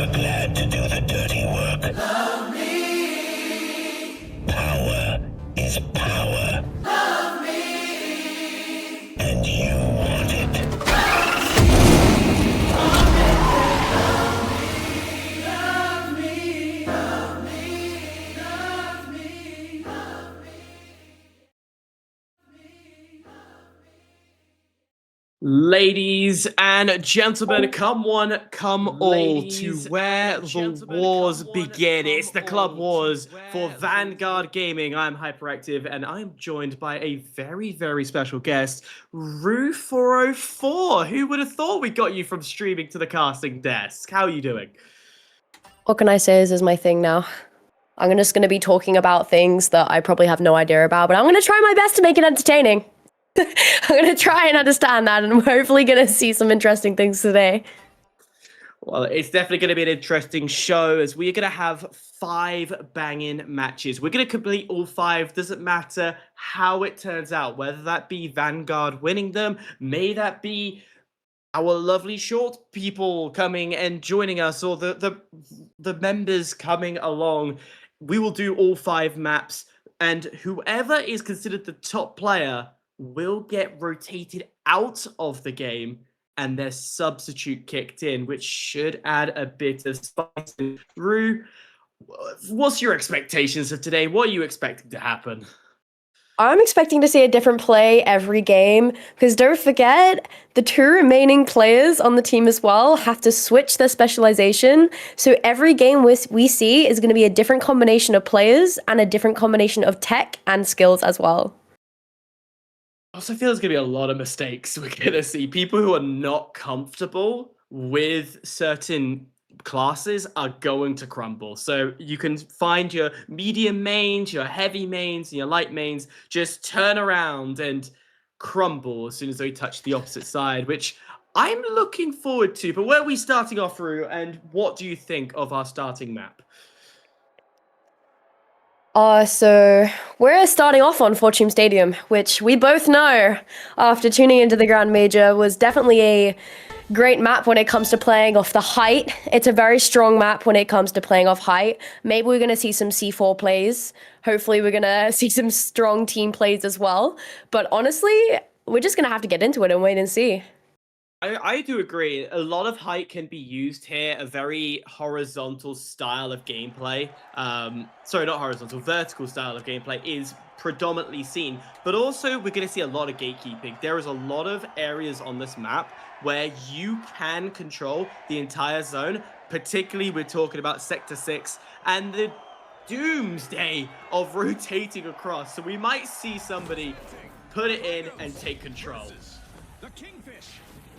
We're glad to do the dirty work. Love me. Power is power. Love me. And you want it. Ladies and gentlemen, come one, come all to where the wars begin. It's the Club Wars for Vanguard Gaming. I'm Hyperactive, and I'm joined by a very, very special guest, Rue404. Who would have thought we got you from streaming to the casting desk? How are you doing? What can I say is my thing now. I'm just going to be talking about things that I probably have no idea about, but I'm going to try my best to make it entertaining. I'm going to try and understand that, and we're hopefully going to see some interesting things today. Well, it's definitely going to be an interesting show, as we're going to have 5 banging matches. We're going to complete all 5. Doesn't matter how it turns out, whether that be Vanguard winning them, may that be our lovely short people coming and joining us, or the members coming along. We will do all 5 maps, and whoever is considered the top player will get rotated out of the game and their substitute kicked in, which should add a bit of spice. Rue, what's your expectations of today? What are you expecting to happen? I'm expecting to see a different play every game, because don't forget, the 2 remaining players on the team as well have to switch their specialization. So every game we see is going to be a different combination of players and a different combination of tech and skills as well. I also feel there's going to be a lot of mistakes. We're going to see people who are not comfortable with certain classes are going to crumble. So you can find your medium mains, your heavy mains, and your light mains just turn around and crumble as soon as they touch the opposite side, which I'm looking forward to. But where are we starting off, Rue, and what do you think of our starting map? So we're starting off on Fortune Stadium, which we both know after tuning into the Grand Major was definitely a great map when it comes to playing off the height. It's a very strong map when it comes to playing off height. Maybe we're going to see some C4 plays. Hopefully we're going to see some strong team plays as well. But honestly, we're just going to have to get into it and wait and see. I do agree. A lot of height can be used here. A very horizontal style of gameplay. Sorry, not horizontal. Vertical style of gameplay is predominantly seen. But also, we're going to see a lot of gatekeeping. There is a lot of areas on this map where you can control the entire zone. Particularly, we're talking about Sector 6 and the doomsday of rotating across. So we might see somebody put it in and take control.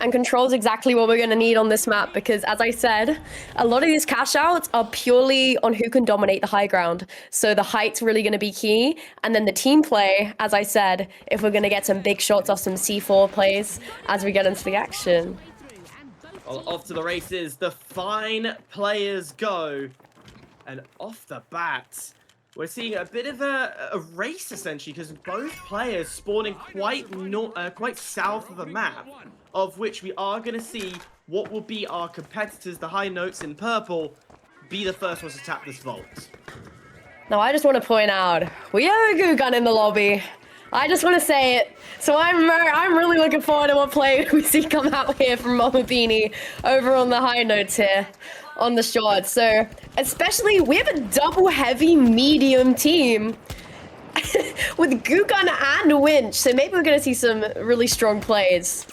And control is exactly what we're going to need on this map, because as I said, a lot of these cash outs are purely on who can dominate the high ground. So the height's really going to be key. And then the team play, as I said, if we're going to get some big shots off some C4 plays as we get into the action. Well, off to the races, the fine players go. And off the bat, we're seeing a bit of a race, essentially, because both players spawning quite south of the map, of which we are going to see what will be our competitors, the high notes in purple, be the first ones to tap this vault. Now, I just want to point out, we have a goo gun in the lobby. I just want to say it. So I'm really looking forward to what play we see come out here from Mama Beanie over on the high notes here on the short. So especially, we have a double heavy medium team with goo gun and winch. So maybe we're going to see some really strong plays.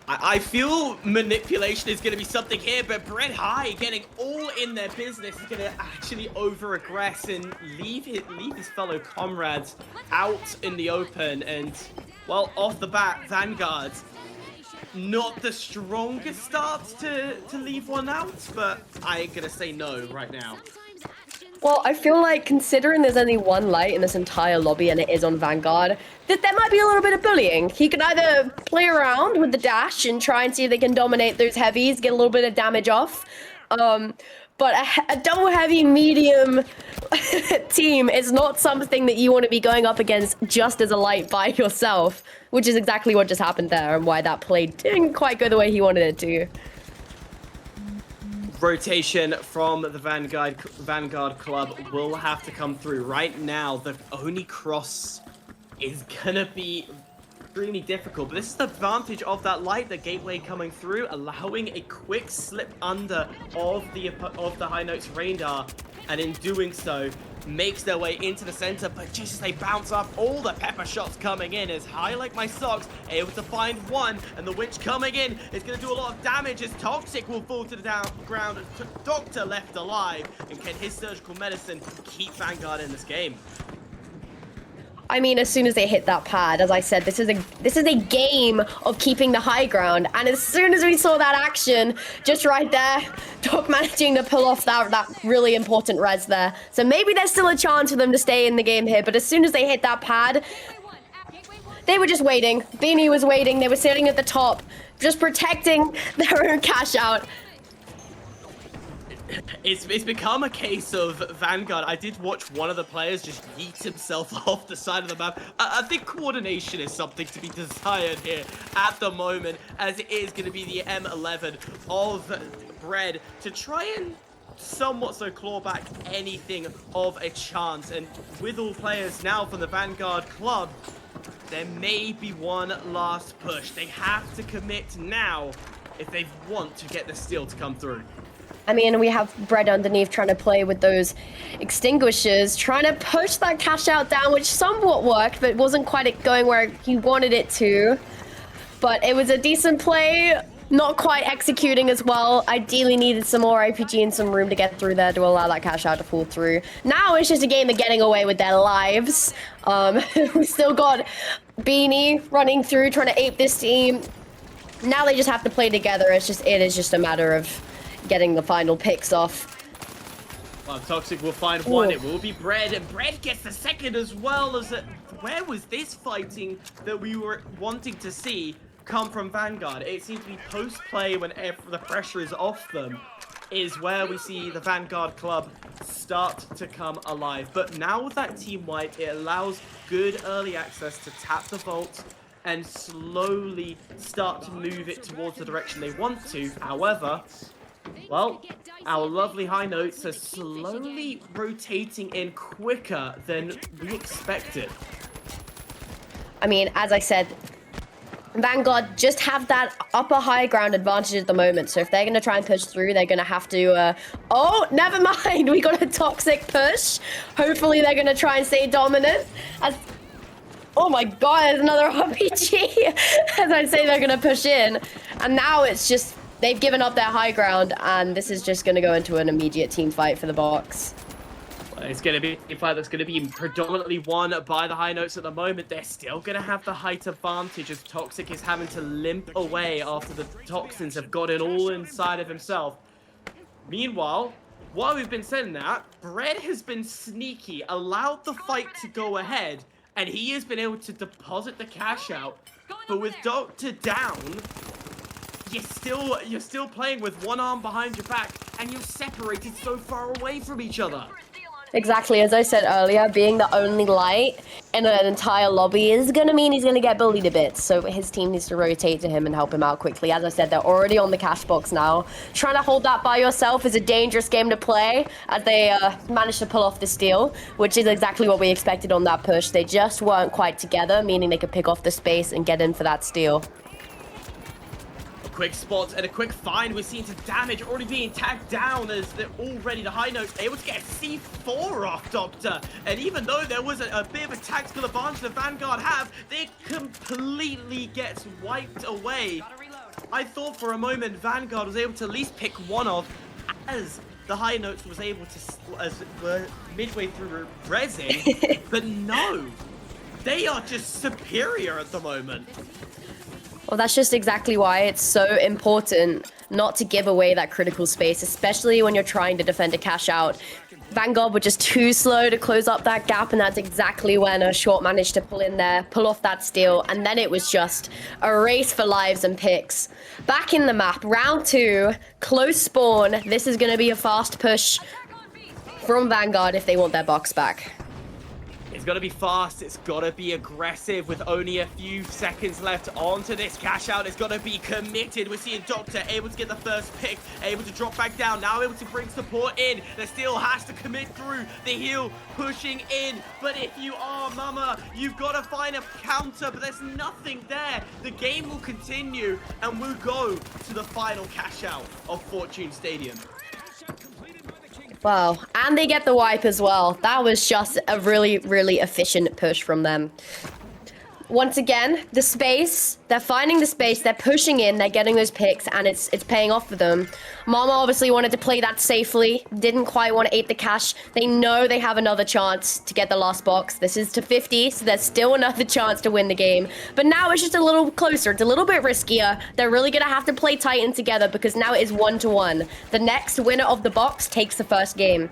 I feel manipulation is going to be something here, but Bread High getting all in their business is going to actually over-aggress and leave his fellow comrades out in the open. And, well, off the bat, Vanguard, not the strongest start to leave one out, but I ain't going to say no right now. Well, I feel like, considering there's only one light in this entire lobby and it is on Vanguard, that there might be a little bit of bullying. He can either play around with the dash and try and see if they can dominate those heavies, get a little bit of damage off. But a double heavy medium team is not something that you want to be going up against just as a light by yourself, which is exactly what just happened there and why that play didn't quite go the way he wanted it to. rotation from the Vanguard Club will have to come through. Right now, the only cross is gonna be extremely difficult, but this is the advantage of that light, the gateway coming through, allowing a quick slip under of the high notes radar, and in doing so, makes their way into the center, but just as they bounce up, all the pepper shots coming in as High Like My Socks able to find one, and the winch coming in is going to do a lot of damage as Toxic will fall to the ground. Doctor left alive, and can his surgical medicine keep Vanguard in this game? I mean, as soon as they hit that pad, as I said, this is a game of keeping the high ground. And as soon as we saw that action, just right there, Doc managing to pull off that really important res there. So maybe there's still a chance for them to stay in the game here. But as soon as they hit that pad, they were just waiting. Beanie was waiting. They were sitting at the top, just protecting their own cash out. It's become a case of Vanguard. I did watch one of the players just yeet himself off the side of the map. I think coordination is something to be desired here at the moment, as it is going to be the M11 of Bread to try and somewhat so claw back anything of a chance. And with all players now from the Vanguard Club, there may be one last push. They have to commit now if they want to get the steal to come through. I mean, we have Bread underneath trying to play with those extinguishers, trying to push that cash out down, which somewhat worked, but wasn't quite going where he wanted it to. But it was a decent play, not quite executing as well. Ideally needed some more RPG and some room to get through there to allow that cash out to fall through. Now it's just a game of getting away with their lives. We still got Beanie running through, trying to ape this team. Now they just have to play together. It is just a matter of getting the final picks off. Well, Toxic will find one. It will be Bread, and Bread gets the second as well. As where was this fighting that we were wanting to see come from Vanguard? It seems to be post-play when the pressure is off them, is where we see the Vanguard Club start to come alive. But now with that team wipe, it allows good early access to tap the vault and slowly start to move it towards the direction they want to. However, well, our lovely high notes are slowly rotating in quicker than we expected. I mean, as I said, Vanguard just have that upper high ground advantage at the moment. So if they're going to try and push through, they're going to have to... Oh, never mind. We got a Toxic push. Hopefully they're going to try and stay dominant. Oh my god, there's another RPG. As I say, they're going to push in. And now it's just... They've given up their high ground, and this is just going to go into an immediate team fight for the box. Well, it's going to be a fight that's going to be predominantly won by the high notes at the moment. They're still going to have the height advantage as Toxic is having to limp away after the toxins have gotten all inside of himself. Meanwhile, while we've been saying that, Bread has been sneaky, allowed the fight to go ahead, and he has been able to deposit the cash out. But with Doctor down, you're still playing with one arm behind your back, and you're separated so far away from each other. Exactly, as I said earlier, being the only light in an entire lobby is going to mean he's going to get bullied a bit. So his team needs to rotate to him and help him out quickly. As I said, they're already on the cash box now. Trying to hold that by yourself is a dangerous game to play, as they managed to pull off the steal, which is exactly what we expected on that push. They just weren't quite together, meaning they could pick off the space and get in for that steal. Quick spots and a quick find. We're seeing some damage already being tagged down as they're already the high notes able to get a C4 off Doctor. And even though there was a bit of a tactical advantage the Vanguard have, they completely gets wiped away. I thought for a moment Vanguard was able to at least pick one off as the high notes was able to, as we're midway through rezzing, but no, they are just superior at the moment. Well, that's just exactly why it's so important not to give away that critical space, especially when you're trying to defend a cash out. Vanguard were just too slow to close up that gap, and that's exactly when a Short managed to pull in there, pull off that steal, and then it was just a race for lives and picks. Back in the map, round 2, close spawn. This is going to be a fast push from Vanguard if they want their box back. It's got to be fast. It's got to be aggressive with only a few seconds left onto this cash out. It's got to be committed. We're seeing Doctor able to get the first pick, able to drop back down, now able to bring support in. There still has to commit through. The heal pushing in. But if you are Mama, you've got to find a counter, but there's nothing there. The game will continue and we'll go to the final cash out of Fortune Stadium. Wow, and they get the wipe as well. That was just a really, really efficient push from them. Once again, the space, they're finding the space, they're pushing in, they're getting those picks, and it's paying off for them. Mama obviously wanted to play that safely, didn't quite want to eat the cash. They know they have another chance to get the last box. This is to 50, so there's still another chance to win the game. But now it's just a little closer, it's a little bit riskier. They're really going to have to play Titan together because now it is 1-1. The next winner of the box takes the first game.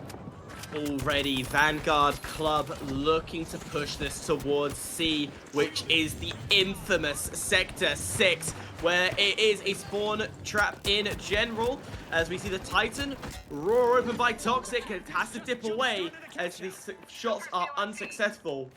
Already, Vanguard Club looking to push this towards C, which is the infamous Sector 6, where it is a spawn trap in general. As we see the Titan roar open by Toxic, it has to dip away as these shots are unsuccessful.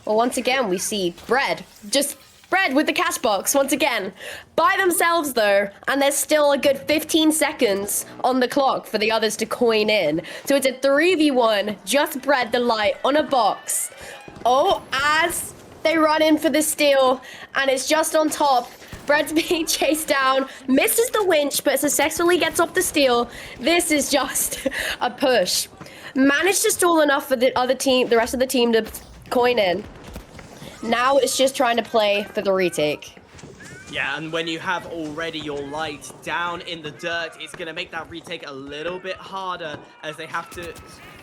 Well, once again, we see Bread. Just Bread with the cash box, once again. By themselves, though, and there's still a good 15 seconds on the clock for the others to coin in. So it's a 3v1, just Bread the Light on a box. Oh, as they run in for the steal, and it's just on top. Bread's being chased down, misses the winch, but successfully gets off the steal. This is just a push. Managed to stall enough for the other team, the rest of the team to coin in. Now it's just trying to play for the retake. Yeah, and when you have already your light down in the dirt, it's going to make that retake a little bit harder as they have to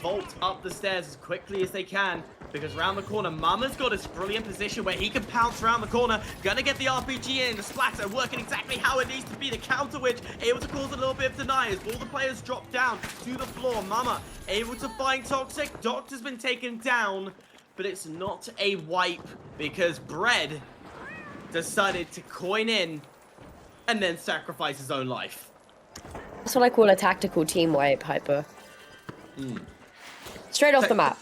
vault up the stairs as quickly as they can. Because around the corner, Mama's got this brilliant position where he can pounce around the corner. Gonna get the RPG in, the splatter working exactly how it needs to be. The counter witch able to cause a little bit of deny as all the players drop down to the floor. Mama able to find Toxic. Doctor's been taken down, but it's not a wipe because Bread decided to coin in and then sacrifice his own life. That's what I call a tactical team wipe, Hyper. Straight off the map.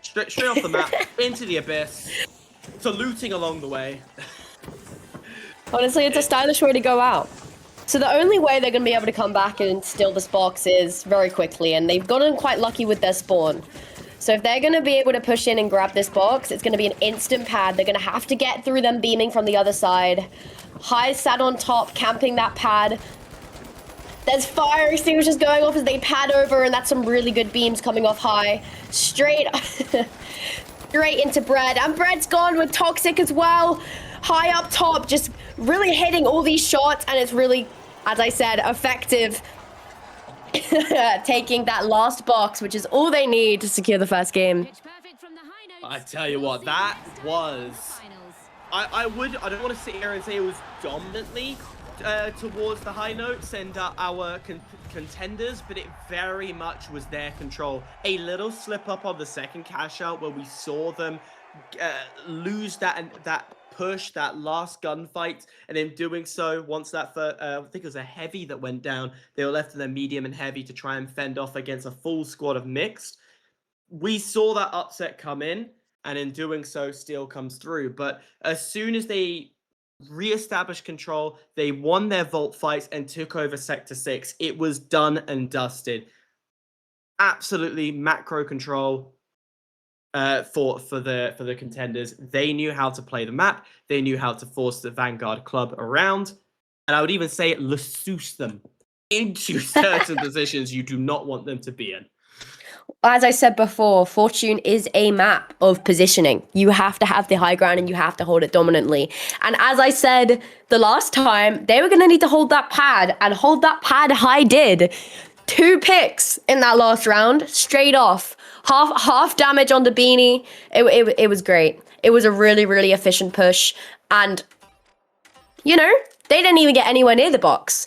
Straight off the map, into the abyss, saluting along the way. Honestly, it's a stylish way to go out. So the only way they're going to be able to come back and steal this box is very quickly, and they've gotten quite lucky with their spawn. So if they're going to be able to push in and grab this box, it's going to be an instant pad. They're going to have to get through them beaming from the other side. High sat on top, camping that pad. There's fire extinguishers going off as they pad over, and that's some really good beams coming off high. Straight into Bread. And Bread's gone with Toxic as well. High up top, just really hitting all these shots, and it's really, as I said, effective. Taking that last box, which is all they need to secure the first game. I tell you what, that was... I don't want to sit here and say it was dominantly towards the high notes and our contenders, but it very much was their control. A little slip up on the second cash out where we saw them lose that push, that last gunfight, and in doing so, once that I think it was a heavy that went down, they were left in their medium and heavy to try and fend off against a full squad of mixed. We saw that upset come in, and in doing so, Steel comes through. But as soon as they re-established control, they won their vault fights and took over Sector 6. It was done and dusted. Absolutely macro control for the contenders. They knew how to play the map. They knew how to force the Vanguard Club around. And I would even say lassouse them into certain positions you do not want them to be in. As I said before, Fortune is a map of positioning. You have to have the high ground and you have to hold it dominantly. And as I said the last time, they were going to need to hold that pad, and hold that pad high did. 2 picks in that last round, straight off. Half damage on the beanie. It was great. It was a really, really efficient push. And, you know, they didn't even get anywhere near the box.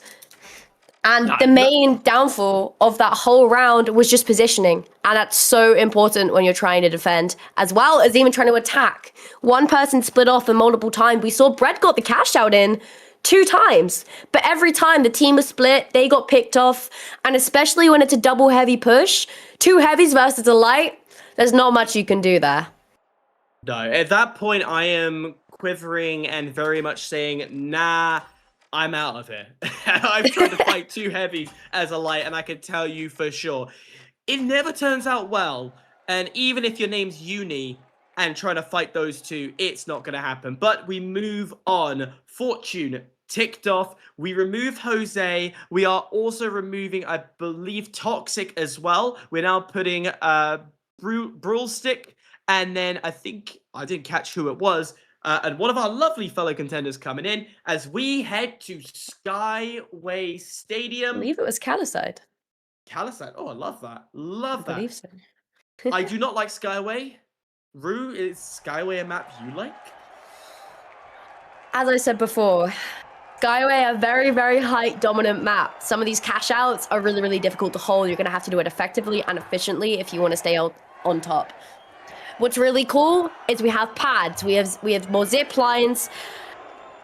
And the main downfall of that whole round was just positioning. And that's so important when you're trying to defend, as well as even trying to attack. One person split off and multiple times. We saw Brett got the cash out in 2 times. But every time the team was split, they got picked off. And especially when it's a double heavy push, 2 heavies versus a light, there's not much you can do there. No, at that point, I am quivering and very much saying, nah, I'm out of here. I've tried to fight too heavy as a light, and I can tell you for sure, it never turns out well. And even if your name's Uni and trying to fight those two, it's not going to happen. But we move on. Fortune ticked off. We remove Jose. We are also removing, I believe, Toxic as well. We're now putting Brulstick. And then I think, I didn't catch who it was, and one of our lovely fellow contenders coming in as we head to Skyway Stadium. I believe it was Calicide. Calicide. Oh, I love that. Love that. I believe so. I do not like Skyway. Rue, is Skyway a map you like? As I said before, Skyway, a very, very height dominant map. Some of these cash outs are really, really difficult to hold. You're going to have to do it effectively and efficiently if you want to stay on top. What's really cool is we have pads. We have more zip lines.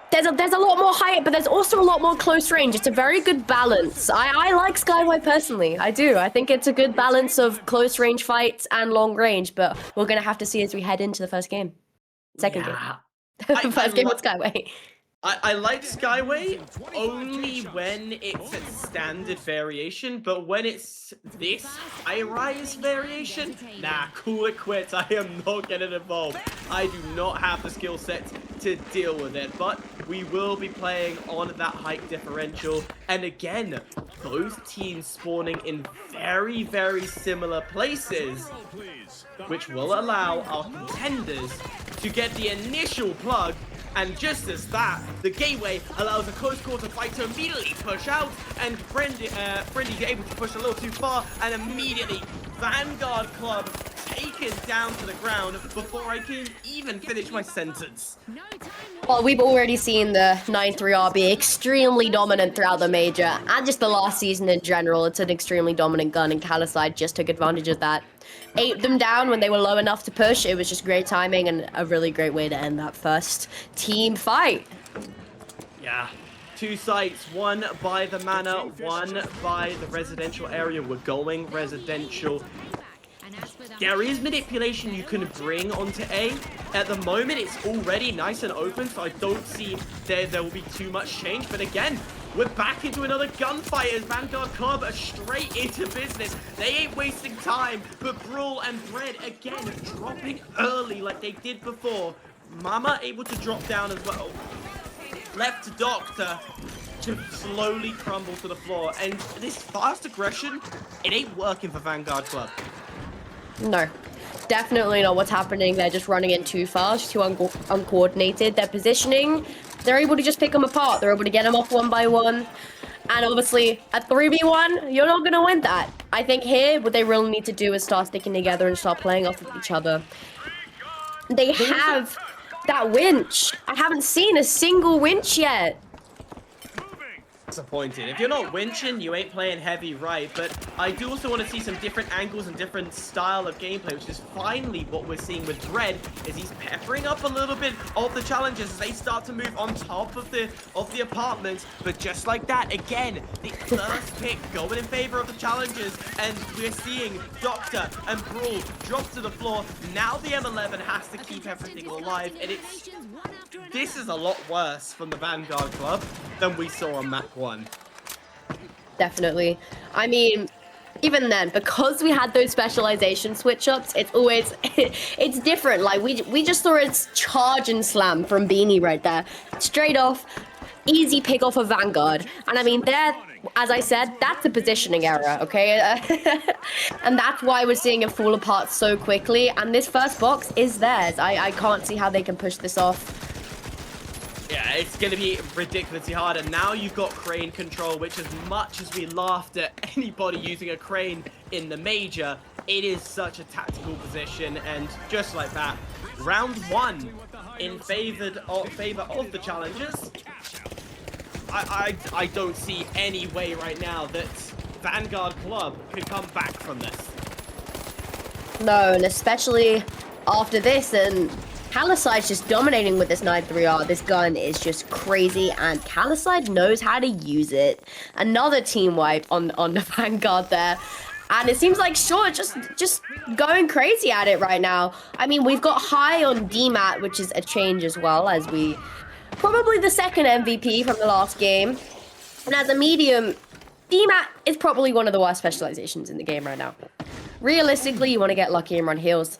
There's a lot more height, but there's also a lot more close range. It's a very good balance. I like Skyway personally. I do. I think it's a good balance of close range fights and long range, but we're going to have to see as we head into the first game. Second game. First game with Skyway. I like Skyway only when it's a standard variation, but when it's this high-rise variation, nah, cool it quits. I am not getting involved. I do not have the skill set to deal with it, but we will be playing on that height differential. And again, both teams spawning in very, very similar places, which will allow our contenders to get the initial plug. And just as that, the gateway allows a close quarter fight to immediately push out, and Brendy's able to push a little too far, and immediately Vanguard Club taken down to the ground before I can even finish my sentence. Well, we've already seen the 9-3R be extremely dominant throughout the major, and just the last season in general. It's an extremely dominant gun, and Calicide just took advantage of that. Ate them down when they were low enough to push. It was just great timing and a really great way to end that first team fight. Yeah, two sites, one by the manor, one by the residential area. We're going residential. There is manipulation you can bring onto A. At the moment, it's already nice and open, so I don't see there will be too much change. But again, we're back into another gunfight as Vanguard Club are straight into business. They ain't wasting time, but Brawl and Bread, again, dropping early like they did before. Mama able to drop down as well. Left to Doctor to slowly crumble to the floor. And this fast aggression, it ain't working for Vanguard Club. No, definitely not what's happening. They're just running in too fast, too uncoordinated. Their positioning, they're able to just pick them apart. They're able to get them off one by one. And obviously, at 3v1, you're not going to win that. I think here, what they really need to do is start sticking together and start playing off of each other. They have that winch. I haven't seen a single winch yet. Disappointed. If you're not winching, you ain't playing heavy right, but I do also want to see some different angles and different style of gameplay, which is finally what we're seeing with Dread, is he's peppering up a little bit of the challenges as they start to move on top of the apartments, but just like that, again, the first pick going in favor of the challenges, and we're seeing Doctor and Brawl drop to the floor. Now the M11 has to keep everything alive, and this is a lot worse from the Vanguard Club than we saw on map 1. Definitely. I mean, even then, because we had those specialization switch-ups, it's always, it's different. Like, we just saw its charge and slam from Beanie right there. Straight off, easy pick off of Vanguard. And I mean, there, as I said, that's a positioning error, okay? And that's why we're seeing it fall apart so quickly. And this first box is theirs. I can't see how they can push this off. Yeah, it's going to be ridiculously hard, and now you've got crane control, which as much as we laughed at anybody using a crane in the major, it is such a tactical position, and just like that, round 1 in favor of the challengers. I don't see any way right now that Vanguard Club could come back from this. No, and especially after this, and Calicide's just dominating with this 9-3R. This gun is just crazy, and Calicide knows how to use it. Another team wipe on the Vanguard there. And it seems like Shaw just going crazy at it right now. I mean, we've got high on DMAT, which is a change as well, as we probably the second MVP from the last game. And as a medium, DMAT is probably one of the worst specializations in the game right now. Realistically, you want to get lucky and run heals.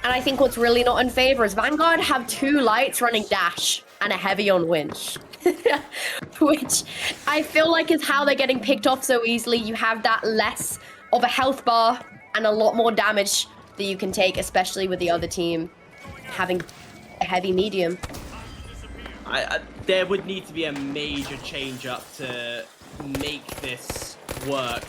And I think what's really not in favor is Vanguard have 2 lights running dash and a heavy on winch. Which I feel like is how they're getting picked off so easily. You have that less of a health bar and a lot more damage that you can take, especially with the other team having a heavy medium. There would need to be a major change up to make this work.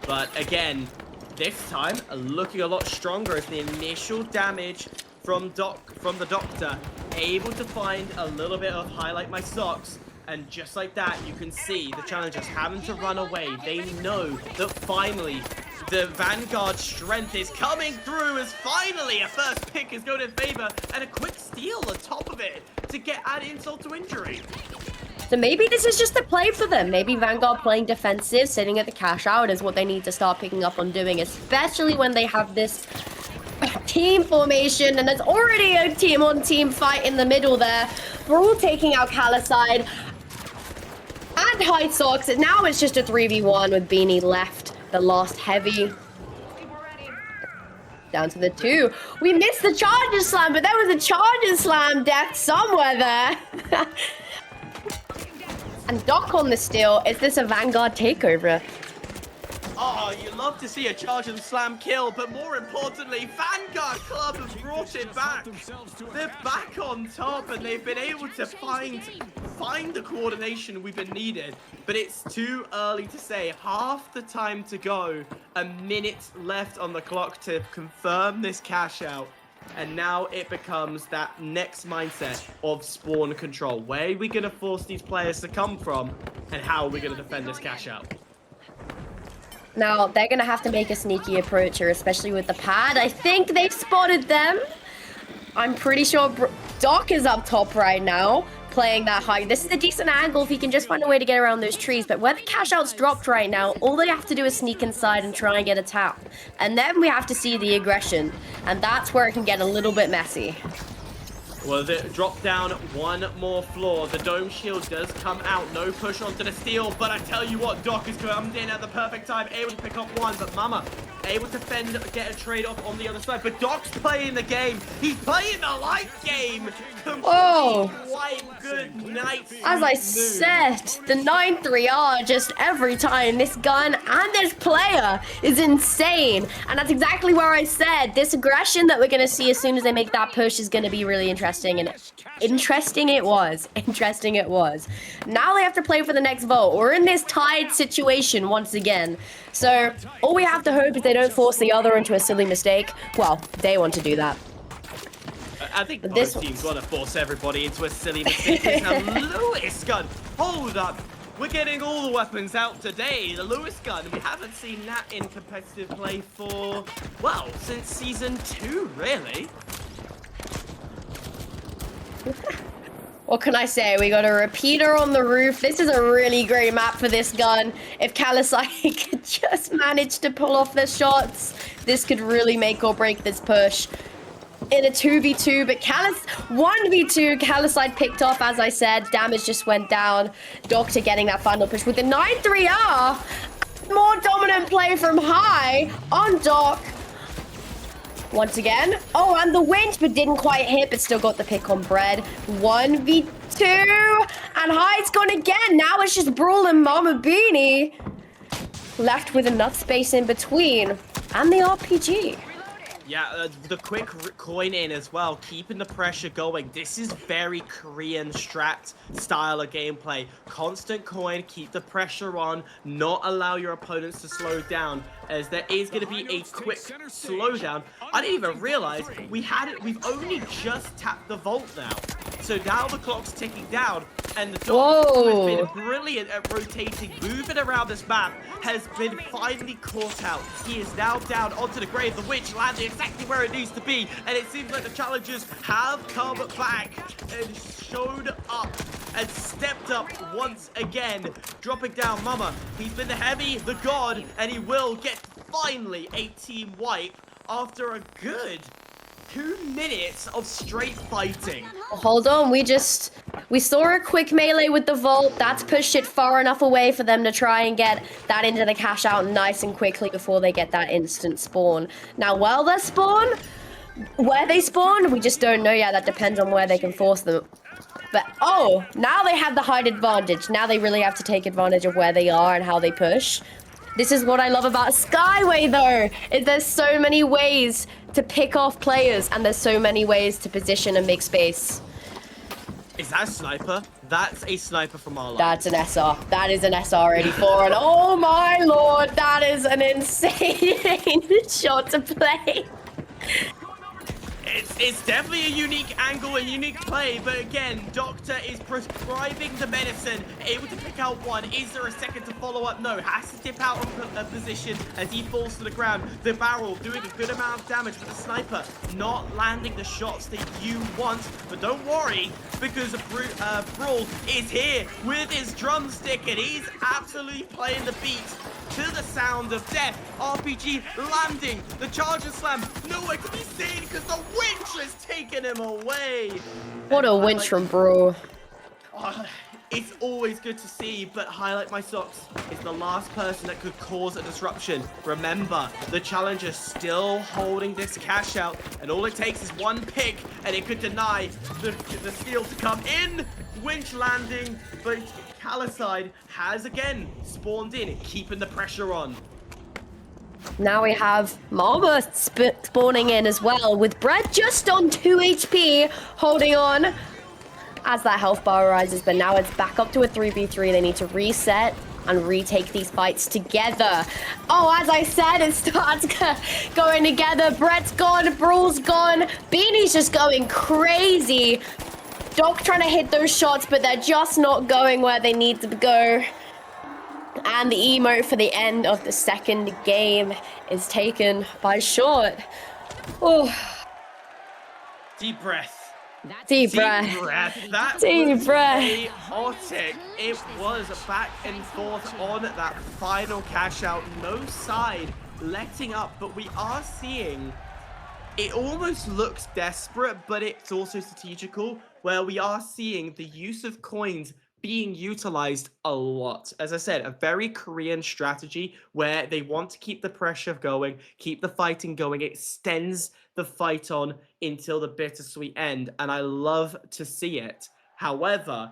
But again, this time looking a lot stronger as the initial damage from the Doctor able to find a little bit of highlight my socks. And just like that, you can see the challengers having to run away. They know that finally the Vanguard strength is coming through as finally a first pick is going in favor and a quick steal on top of it to get add insult to injury. So maybe this is just a play for them. Maybe Vanguard playing defensive, sitting at the cash out is what they need to start picking up on doing, especially when they have this team formation and there's already a team-on-team fight in the middle there. We're all taking out Calicide and High Socks, and now it's just a 3v1 with Beanie left, the last heavy. Down to the 2. We missed the Charger Slam, but there was a Charger Slam death somewhere there. And Doc on the steal. Is this a Vanguard takeover? Oh, you love to see a charge and slam kill, but more importantly, Vanguard Club has brought it back. They're back on top, and they've been able to find the coordination we've been needed. But it's too early to say. Half the time to go, a minute left on the clock to confirm this cash out. And now it becomes that next mindset of spawn control. Where are we going to force these players to come from, and how are we going to defend this cash out? Now, they're going to have to make a sneaky approach here, especially with the pad. I think they've spotted them. I'm pretty sure Doc is up top right now, playing that high. This is a decent angle if he can just find a way to get around those trees. But where the cash out's dropped right now, all they have to do is sneak inside and try and get a tap. And then we have to see the aggression. And that's where it can get a little bit messy. Well, they drop down one more floor. The dome shield does come out. No push onto the steal, but I tell you what, Doc is coming in at the perfect time, able to pick up one, but Mama able to fend, get a trade off on the other side. But Doc's playing the game. He's playing the life game. Oh, good night. As I said, the 9-3R just every time. This gun and this player is insane. And that's exactly where I said this aggression that we're going to see as soon as they make that push is going to be really interesting. And interesting it was. Now they have to play for the next vote. We're in this tied situation once again. So all we have to hope is they don't force the other into a silly mistake. Well, they want to do that. I think both teams want to force everybody into a silly mistake. Now Lewis gun, hold up. We're getting all the weapons out today. The Lewis gun, we haven't seen that in competitive play for, well, since season 2, really. What can I say? We got a repeater on the roof. This is a really great map for this gun. If Calicide could just manage to pull off their shots, this could really make or break this push. In a 2v2, but 1v2, Calicide picked off, as I said. Damage just went down. Doctor getting that final push with the 9-3R. More dominant play from High on Doc. Once again. Oh, and the winch, but didn't quite hit, but still got the pick on Bread. 1v2. And High's gone again. Now it's just Brawl and Mama Beanie. Left with enough space in between. And the RPG. Yeah, the quick coin in as well, keeping the pressure going. This is very Korean strat style of gameplay. Constant coin, keep the pressure on, not allow your opponents to slow down, as there is going to be a quick slowdown. I didn't even realize we've only just tapped the vault now. So now the clock's ticking down, and the Doctor, who has been brilliant at rotating, moving around this map, has been finally caught out. He is now down onto the grave. The witch landing exactly where it needs to be, and it seems like the challengers have come back and showed up and stepped up once again, dropping down Mama. He's been the heavy, the god, and he will get finally a team wipe after a good 2 minutes of straight fighting. Hold on, we saw a quick melee with the vault. That's pushed it far enough away for them to try and get that into the cash out nice and quickly before they get that instant spawn. Now, while they spawn, where they spawn, we just don't know yet. That depends on where they can force them. But, oh, now they have the height advantage. Now they really have to take advantage of where they are and how they push. This is what I love about Skyway, though, is there's so many ways to pick off players, and there's so many ways to position and make space. Is that a sniper? That's a sniper from our line. That's an SR. That is an SR 84, and oh my lord, that is an insane shot to play. It's definitely a unique angle and unique play, but again, Doctor is prescribing the medicine, able to pick out one. Is there a second to follow up? No, has to dip out of a position as he falls to the ground. The barrel doing a good amount of damage, but the sniper not landing the shots that you want. But don't worry, because Brawl is here with his drumstick, and he's absolutely playing the beat to the sound of death. RPG landing, the charger slam, nowhere to be seen because the winch has taken him away. What a winch from Bro. It's always good to see, but Highlight My Socks is the last person that could cause a disruption. Remember, the challenger's still holding this cash out, and all it takes is one pick, and it could deny the steal to come in. Winch landing, but Calicide has again spawned in, keeping the pressure on. Now we have Marva spawning in as well, with Brett just on 2 HP, holding on as that health bar rises, but now it's back up to a 3v3. They need to reset and retake these fights together. Oh, as I said, it starts going together. Brett's gone, Brawl's gone, Beanie's just going crazy. Doc trying to hit those shots, but they're just not going where they need to go. And the emote for the end of the second game is taken by Short. Oh. Deep breath. Deep breath. That Deep was breath. chaotic. It was back and forth on that final cash out. No side letting up, but we are seeing it almost looks desperate, but it's also strategical, where we are seeing the use of coins being utilized a lot. As I said, a very Korean strategy where they want to keep the pressure going, keep the fighting going. It extends the fight on until the bittersweet end, and I love to see it. However,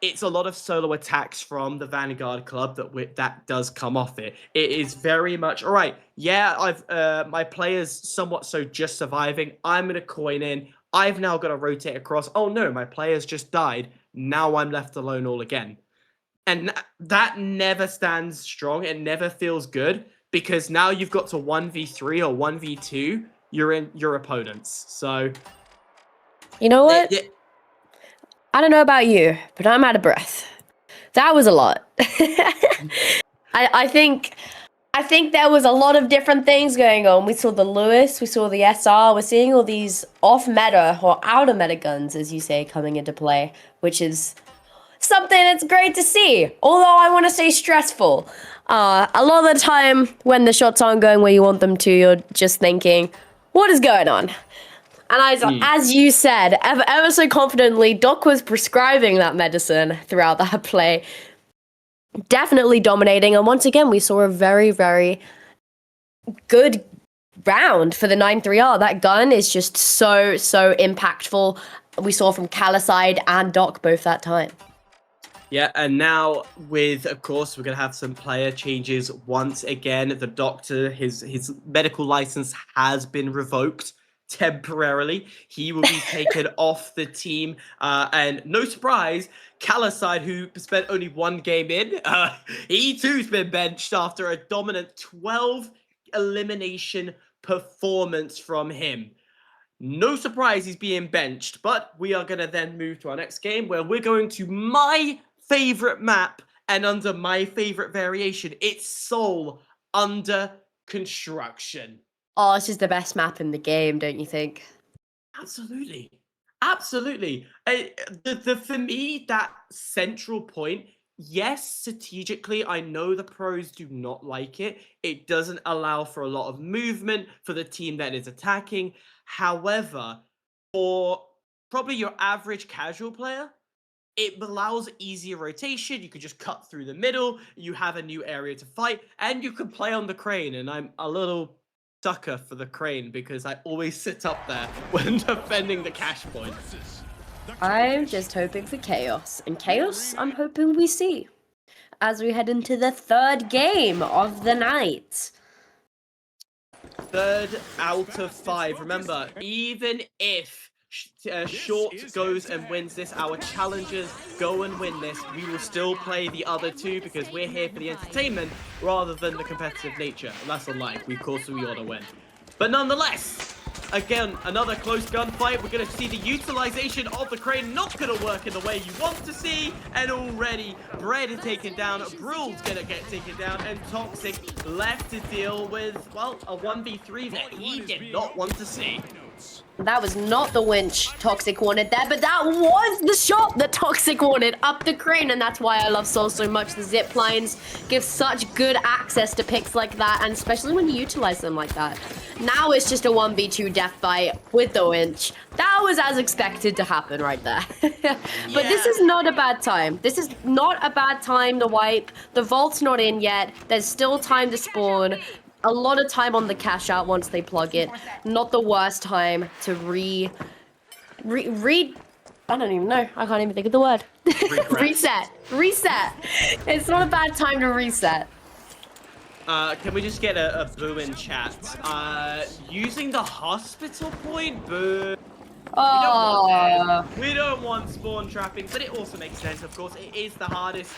it's a lot of solo attacks from the Vanguard club that does come off it. It is very much, all right, yeah, my player's somewhat so just surviving. I'm going to coin in. I've now got to rotate across. Oh no, my player's just died. Now I'm left alone all again. And that never stands strong. It never feels good, because now you've got to 1v3 or 1v2 your opponents. So, you know what? I don't know about you, but I'm out of breath. That was a lot. I think there was a lot of different things going on. We saw the Lewis, we saw the SR, we're seeing all these off-meta or out-of-meta guns, as you say, coming into play, which is something that's great to see. Although I want to say stressful. A lot of the time when the shots aren't going where you want them to, you're just thinking, what is going on? And as you said, ever so confidently, Doc was prescribing that medicine throughout that play. Definitely dominating. And once again, we saw a very, very good round for the 9-3R. That gun is just so impactful. We saw from Calicide and Doc both that time. Yeah, and now with, of course, we're going to have some player changes once again. The Doctor, his medical license has been revoked temporarily. He will be taken off the team. And no surprise, Calicide, who spent only one game in, he too's been benched after a dominant 12 elimination performance from him. No surprise he's being benched, but we are going to then move to our next game, where we're going to my favorite map and under my favorite variation. It's Seoul under construction. Oh, this is the best map in the game, don't you think? Absolutely. For me, that central point, yes, strategically, I know the pros do not like it. It doesn't allow for a lot of movement for the team that is attacking. However, for probably your average casual player, it allows easier rotation. You could just cut through the middle. You have a new area to fight, and you can play on the crane. And I'm a little sucker for the crane because I always sit up there when defending the cash point. I'm just hoping for chaos, and chaos I'm hoping we see as we head into the third game of the night. 3rd out of 5. Remember, even if Short goes and wins this, our challengers go and win this, we will still play the other 2 because we're here for the entertainment rather than the competitive nature. And that's a lie. Of course, we ought to win. But nonetheless, again, another close gunfight. We're going to see the utilization of the crane not going to work in the way you want to see. And already, Bread is taken down. Brule's going to get taken down. And Toxic left to deal with, well, a 1v3 that he did not want to see. That was not the winch Toxic wanted there, but that was the shot that Toxic wanted up the crane, and that's why I love Soul so much. The zip lines give such good access to picks like that, and especially when you utilize them like that. Now it's just a 1v2 death fight with the winch. That was as expected to happen right there. But this is not a bad time. This is not a bad time to wipe. The vault's not in yet. There's still time to spawn. A lot of time on the cash out once they plug it. Not the worst time to read. I don't even know. I can't even think of the word. Reset. It's not a bad time to reset. Can we just get a boo in chat? Using the hospital point, boo. Oh. We don't want spawn trapping, but it also makes sense, of course. It is the hardest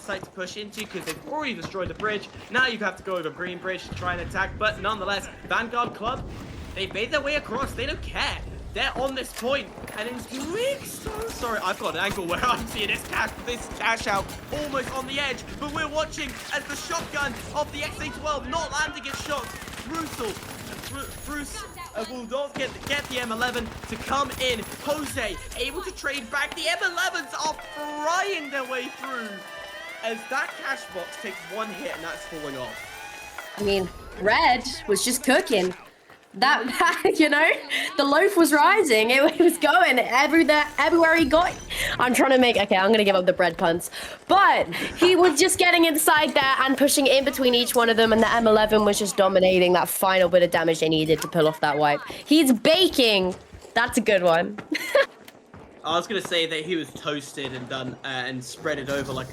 site to push into because they've already destroyed the bridge. Now you have to go over Green Bridge to try and attack, but nonetheless, Vanguard Club, they've made their way across. They don't care. They're on this point, and in doing so, sorry, I've got an angle where I'm seeing this cash out almost on the edge, but we're watching as the shotgun of the XA-12 not landing its shots. Bruce will not get the M11 to come in. Jose able to trade back. The M11s are frying their way through as that cash box takes one hit and that's falling off. I mean, Red was just cooking. That you know, the loaf was rising. It was going everywhere he got. I'm trying to make, okay, I'm gonna give up the bread puns, but he was just getting inside there and pushing in between each one of them, and the M11 was just dominating that final bit of damage they needed to pull off that wipe. He's baking. That's a good one. I was gonna say that he was toasted and done and spread it over like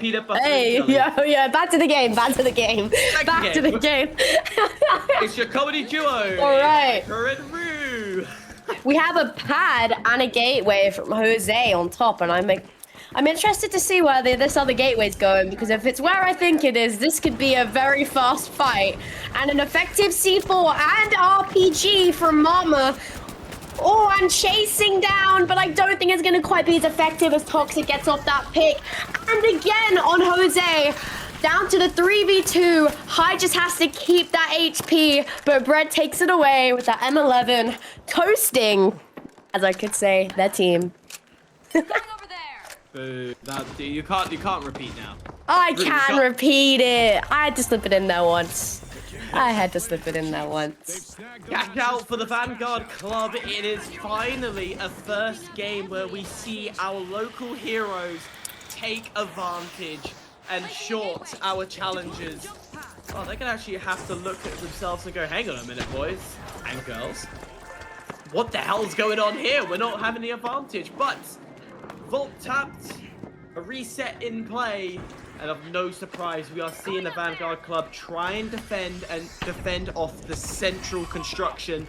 peanut butter. Hey, yeah, back to the game. Back to the game. It's your comedy duo. All right. Rue. We have a pad and a gateway from Jose on top, and I'm interested to see where this other gateway's going, because if it's where I think it is, this could be a very fast fight and an effective C4 and RPG from Mama. Oh, I'm chasing down, but I don't think it's going to quite be as effective as Toxic gets off that pick. And again on Jose, down to the 3v2. High just has to keep that HP, but Bread takes it away with that M11, toasting, as I could say, their team. Boo, you can't repeat now. I can repeat it. I had to slip it in there once. Catch out for the Vanguard Club. It is finally a first game where we see our local heroes take advantage and short our challengers. Oh, they're gonna actually have to look at themselves and go, hang on a minute, boys and girls. What the hell's going on here? We're not having the advantage, but Vault tapped, a reset in play. And of no surprise, we are seeing the Vanguard Club try and defend off the central construction,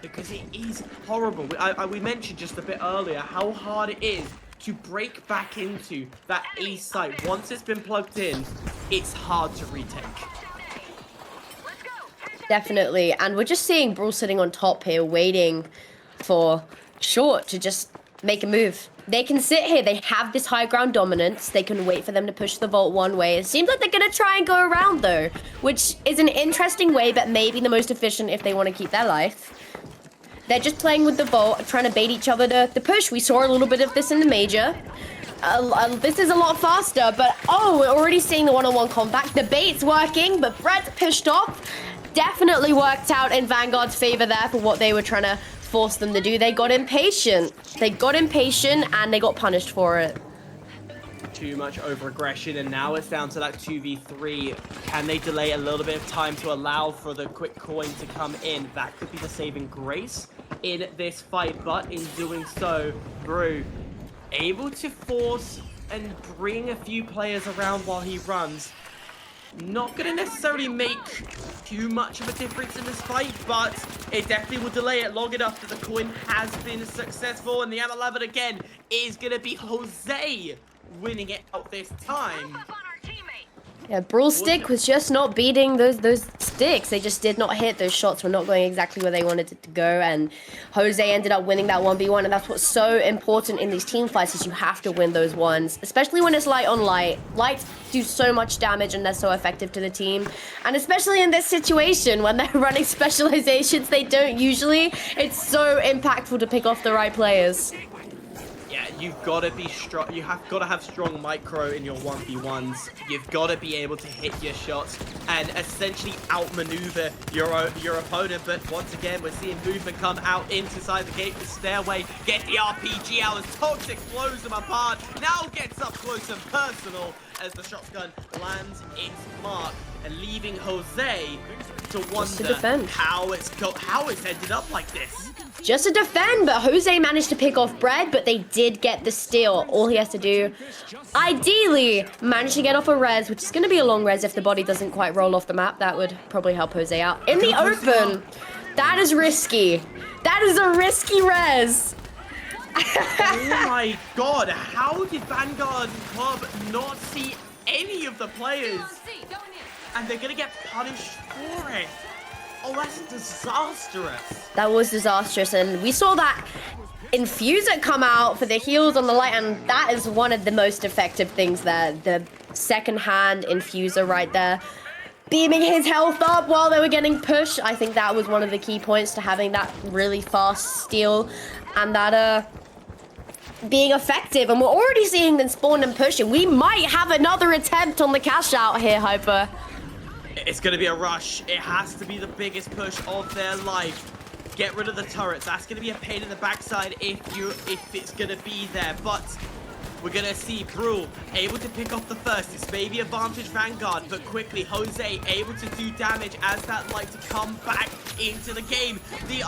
because it is horrible. We mentioned just a bit earlier how hard it is to break back into that A site. Once it's been plugged in, it's hard to retake. Definitely, and we're just seeing Brawl sitting on top here, waiting for Short to just make a move. They can sit here. They have this high ground dominance. They can wait for them to push the vault one way. It seems like they're going to try and go around, though, which is an interesting way, but maybe the most efficient if they want to keep their life. They're just playing with the vault, trying to bait each other to push. We saw a little bit of this in the major. this is a lot faster, but oh, we're already seeing the one-on-one combat. The bait's working, but Brett's pushed off. Definitely worked out in Vanguard's favor there for what they were trying to force them to do. They got impatient. They got impatient and they got punished for it. Too much over-aggression, and now it's down to that 2v3. Can they delay a little bit of time to allow for the quick coin to come in? That could be the saving grace in this fight, but in doing so, Brew able to force and bring a few players around while he runs. Not going to necessarily make too much of a difference in this fight, but it definitely will delay it long enough that the coin has been successful, and the M11 again is going to be Jose winning it out this time. Yeah, Brawl's stick was just not beating those sticks. They just did not hit. Those shots were not going exactly where they wanted it to go, and Jose ended up winning that 1v1, and that's what's so important in these team fights is you have to win those ones, especially when it's light on light. Lights do so much damage and they're so effective to the team, and especially in this situation when they're running specializations, they don't usually. It's so impactful to pick off the right players. Yeah, you've got to be strong. You have got to have strong micro in your 1v1s. You've got to be able to hit your shots and essentially outmaneuver your opponent. But once again, we're seeing movement come out inside the gate, the stairway, get the RPG out as Toxic blows them apart. Now gets up close and personal as the shotgun lands its mark, and leaving Jose to wonder how it's ended up like this. Just to defend, but Jose managed to pick off Bread, but they did get the steal. All he has to do, ideally, manage to get off a res, which is going to be a long res if the body doesn't quite roll off the map. That would probably help Jose out. In the open, that is risky. That is a risky res. Oh my god, how did Vanguard Club not see any of the players? And they're going to get punished for it. Oh, that's disastrous. That was disastrous, and we saw that Infuser come out for the heals on the light, and that is one of the most effective things there. The second-hand Infuser right there, beaming his health up while they were getting pushed. I think that was one of the key points to having that really fast steal, and that being effective. And we're already seeing them spawn and pushing. We might have another attempt on the cash out here, Hyper. It's going to be a rush. It has to be the biggest push of their life. Get rid of the turrets. That's going to be a pain in the backside if it's going to be there. But we're going to see Brule able to pick off the first. It's maybe advantage Vanguard, but quickly Jose able to do damage as that light to come back into the game. The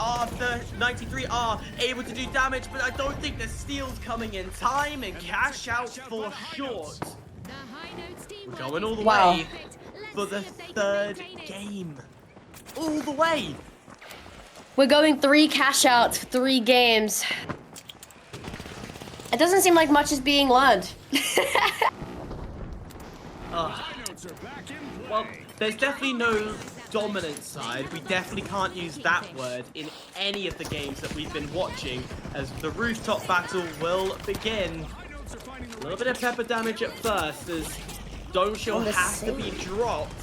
93 are able to do damage, but I don't think the steal's coming in time, and cash out for short. We're going all the way for the third game. All the way. We're going 3 cash outs for 3 games. It doesn't seem like much is being learned. Well, there's definitely no dominant side. We definitely can't use that word in any of the games that we've been watching, as the rooftop battle will begin. A little bit of pepper damage at first, as Don'Shill has to be dropped.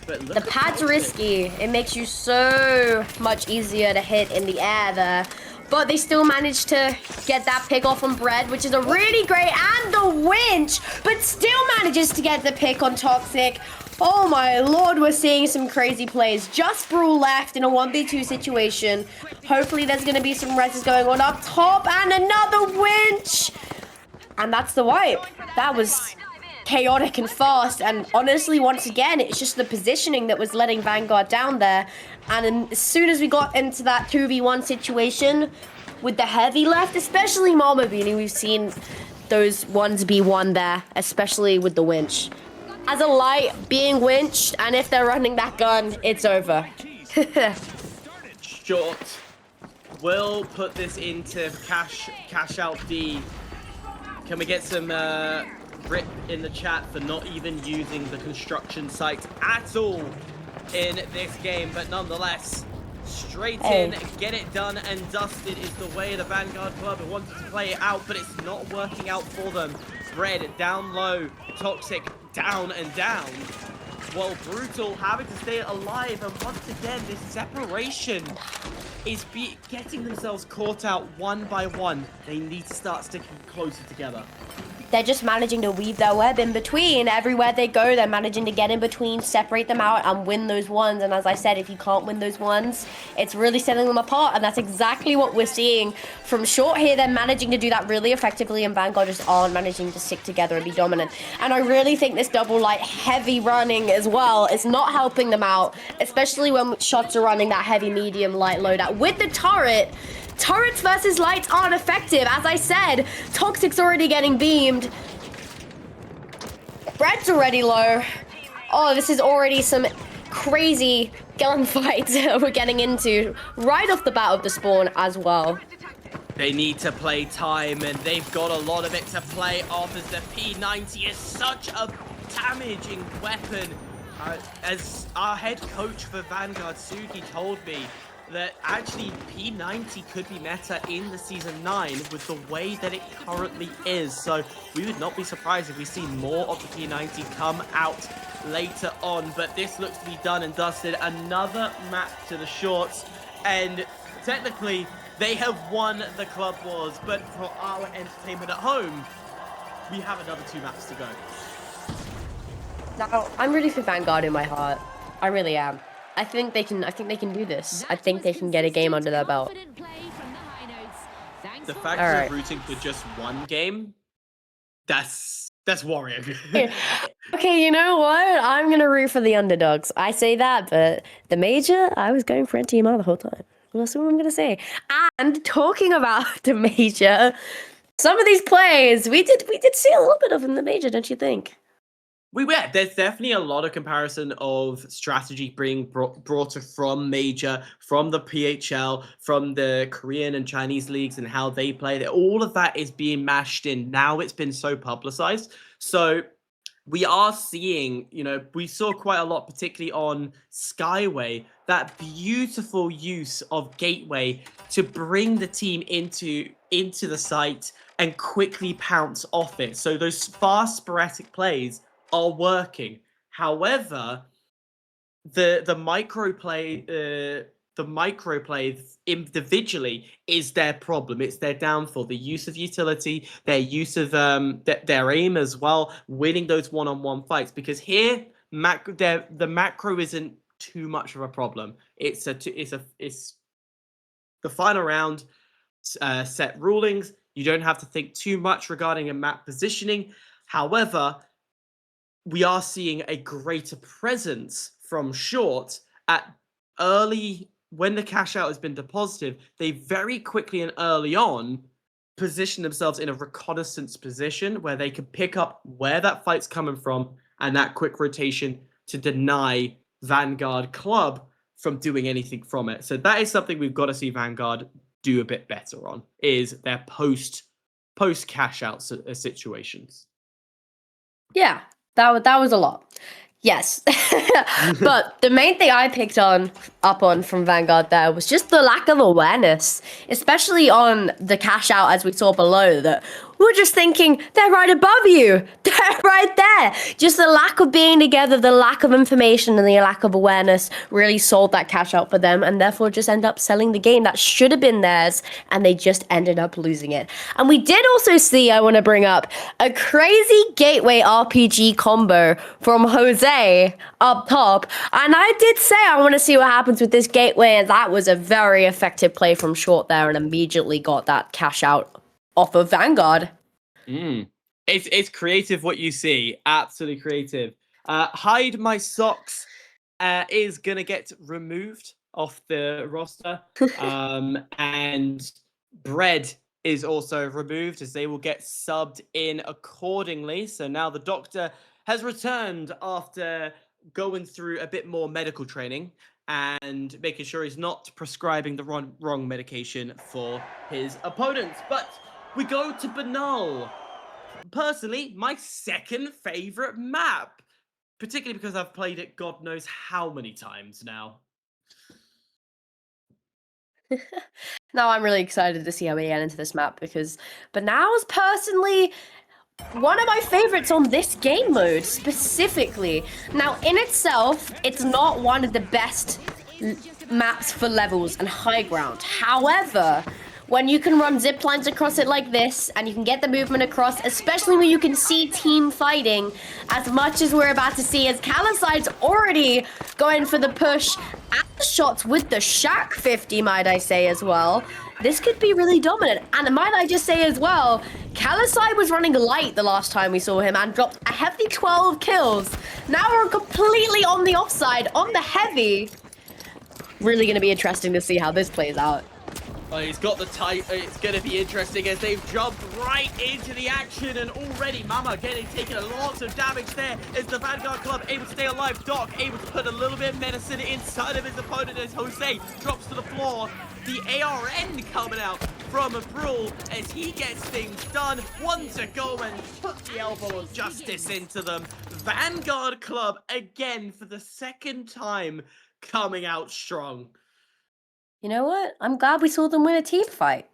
But the pad's risky. It makes you so much easier to hit in the air there. But they still managed to get that pick off on Bread, which is a really great, and the winch, but still manages to get the pick on Toxic. Oh my lord, we're seeing some crazy plays. Just Brule left in a 1v2 situation. Hopefully there's going to be some reses going on up top, and another winch. And that's the wipe. That was chaotic and fast, and honestly, once again, it's just the positioning that was letting Vanguard down there. And as soon as we got into that 2v1 situation with the heavy left, especially Mama Beanie, we've seen those ones be won there, especially with the winch. As a light being winched, and if they're running that gun, it's over. Short will put this into cash out D. Can we get some rip in the chat for not even using the construction site at all in this game? But nonetheless, straight in, get it done and dusted is the way the Vanguard Club wanted to play it out, but it's not working out for them. Bread down low, Toxic down and down. Well, Brutal having to stay alive, and once again, this separation is getting themselves caught out one by one. They need to start sticking closer together. they're just managing to weave their web in between. Everywhere they go, they're managing to get in between, separate them out, and win those ones. And as I said, if you can't win those ones, it's really setting them apart. And that's exactly what we're seeing from Short here. They're managing to do that really effectively, and Vanguard just aren't managing to stick together and be dominant. And I really think this double light heavy running as well is not helping them out, especially when shots are running that heavy medium light loadout. With the turret, turrets versus lights aren't effective. As I said, Toxic's already getting beamed. Bread's already low. Oh, this is already some crazy gunfights we're getting into right off the bat of the spawn as well. They need to play time, and they've got a lot of it to play off, as the P90 is such a damaging weapon. As our head coach for Vanguard, Sugi, told me that actually P90 could be meta in the Season 9 with the way that it currently is. So we would not be surprised if we see more of the P90 come out later on. But this looks to be done and dusted. Another map to the shorts, and technically they have won the club wars, but for our entertainment at home, we have another 2 maps to go. Now, I'm ready for Vanguard in my heart. I really am. I think they can do this. I think they can get a game under their belt. The fact that they're rooting for just one game, that's worrying. Okay, you know what? I'm gonna root for the underdogs. I say that, but the major, I was going for NTMR the whole time. That's what I'm gonna say. And talking about the major, some of these plays we did see a little bit of in the major, don't you think? We were. There's definitely a lot of comparison of strategy being brought from Major, from the PHL, from the Korean and Chinese leagues and how they play. All of that is being mashed in. Now it's been so publicized. So we are seeing, we saw quite a lot, particularly on Skyway, that beautiful use of Gateway to bring the team into the site and quickly pounce off it. So those fast sporadic plays are working. However, the micro play individually is their problem. It's their downfall. The use of utility, their use of their aim as well, winning those one-on-one fights. Because here, the macro isn't too much of a problem. It's the final round set rulings. You don't have to think too much regarding a map positioning. However, we are seeing a greater presence from Short at early, when the cash out has been deposited. They very quickly and early on position themselves in a reconnaissance position where they can pick up where that fight's coming from and that quick rotation to deny Vanguard Club from doing anything from it. So that is something we've got to see Vanguard do a bit better on, is their post cash out situations. Yeah. That was a lot. Yes. But the main thing I picked up on from Vanguard there was just the lack of awareness, especially on the cash out, as we saw below, that we're just thinking they're right above you. They're right there. Just the lack of being together, the lack of information and the lack of awareness really sold that cash out for them, and therefore just end up selling the game that should have been theirs, and they just ended up losing it. And we did also see, I want to bring up, a crazy gateway RPG combo from Jose up top. And I did say I want to see what happens with this gateway, and that was a very effective play from Short there, and immediately got that cash out off of Vanguard. It's creative what you see. Absolutely creative. Hide My Socks is going to get removed off the roster. And Bread is also removed, as they will get subbed in accordingly. So now the doctor has returned after going through a bit more medical training and making sure he's not prescribing the wrong medication for his opponents. But we go to Banal. Personally, my second favorite map, particularly because I've played it God knows how many times now. Now I'm really excited to see how we get into this map, because Banal's personally one of my favorites on this game mode specifically. Now, in itself, it's not one of the best maps for levels and high ground. However, when you can run zip lines across it like this, and you can get the movement across, especially when you can see team fighting, as much as we're about to see, as Calicide's already going for the push and the shots with the Shack 50, might I say, as well. This could be really dominant. And might I just say as well, Calicide was running light the last time we saw him and dropped a hefty 12 kills. Now we're completely on the offside, on the heavy. Really going to be interesting to see how this plays out. Well, he's got the tight. It's going to be interesting as they've jumped right into the action, and already Mama taking a lot of damage there. Is the Vanguard Club able to stay alive? Doc able to put a little bit of medicine inside of his opponent as Jose drops to the floor. The ARN coming out from a Brawl as he gets things done. One to go and put the elbow of justice into them. Vanguard Club again for the second time coming out strong. You know what? I'm glad we saw them win a team fight.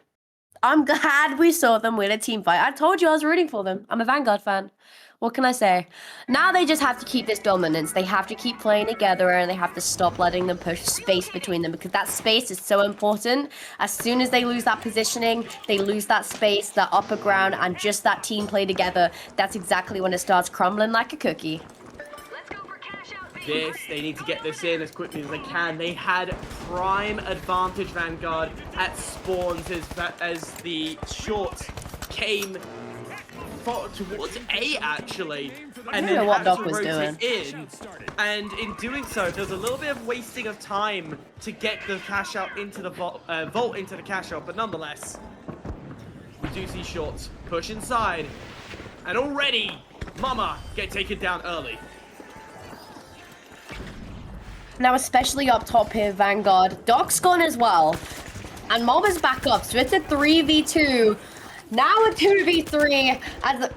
I'm glad we saw them win a team fight. I told you I was rooting for them. I'm a Vanguard fan. What can I say? Now they just have to keep this dominance. They have to keep playing together, and they have to stop letting them push space between them, because that space is so important. As soon as they lose that positioning, they lose that space, that upper ground, and just that team play together. That's exactly when it starts crumbling like a cookie. They need to get this in as quickly as they can. They had prime advantage, Vanguard, at spawns as the short came towards A, actually, and then what had Doc to was rotate doing. in. And in doing so, there was a little bit of wasting of time to get the cash out into the vault into the cash out, but nonetheless, we do see shorts push inside, and already Mama get taken down early. Now, especially up top here, Vanguard. Doc's gone as well. And Mob is back up. So it's a 3v2. Now a 2v3. As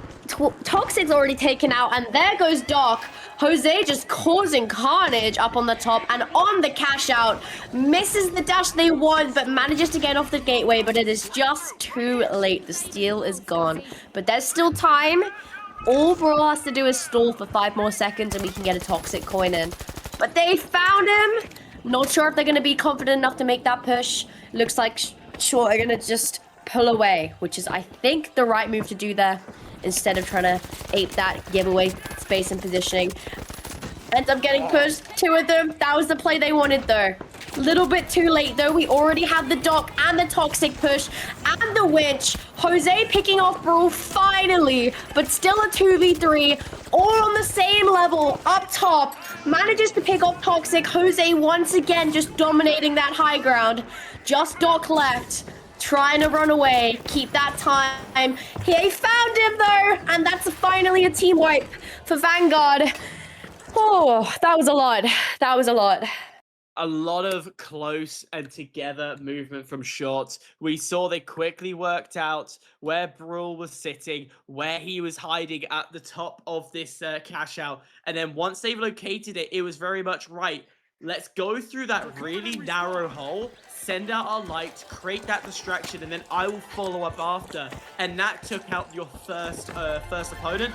Toxic's already taken out. And there goes Doc. Jose just causing carnage up on the top. And on the cash out. Misses the dash they want, but manages to get off the gateway. But it is just too late. The steal is gone. But there's still time. All Brawl has to do is stall for 5 more seconds, and we can get a Toxic coin in. But they found him. Not sure if they're going to be confident enough to make that push. Looks like Short are going to just pull away, which is, I think, the right move to do there, instead of trying to ape that giveaway space and positioning. Ends up getting pushed. 2 of them. That was the play they wanted, though. Little bit too late, though. We already have the Doc and the Toxic push and the winch. Jose picking off Brawl finally, but still a 2v3. All on the same level, up top. Manages to pick off Toxic. Jose once again just dominating that high ground. Just Doc left. Trying to run away. Keep that time. He found him, though. And that's finally a team wipe for Vanguard. Oh, that was a lot. That was a lot. A lot of close and together movement from Short. We saw they quickly worked out where Brawl was sitting, where he was hiding at the top of this cash out. And then once they've located it, it was very much right. Let's go through that really narrow hole, send out our light, create that distraction, and then I will follow up after. And that took out your first opponent.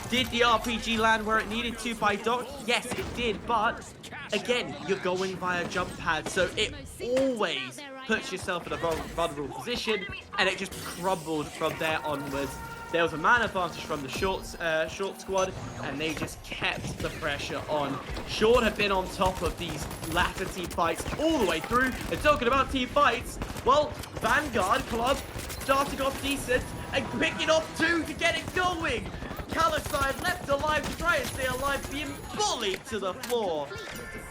Did the RPG land where it needed to by Doc? Yes, it did, but again, you're going via jump pad, so it always puts yourself in a vulnerable position, and it just crumbled from there onwards. There was a man advantage from the short squad, and they just kept the pressure on. Short have been on top of these latter team fights all the way through. And talking about team fights, well, Vanguard Club starting off decent and picking off 2 to get it going. Calicide left alive to try and stay alive, being bullied to the floor.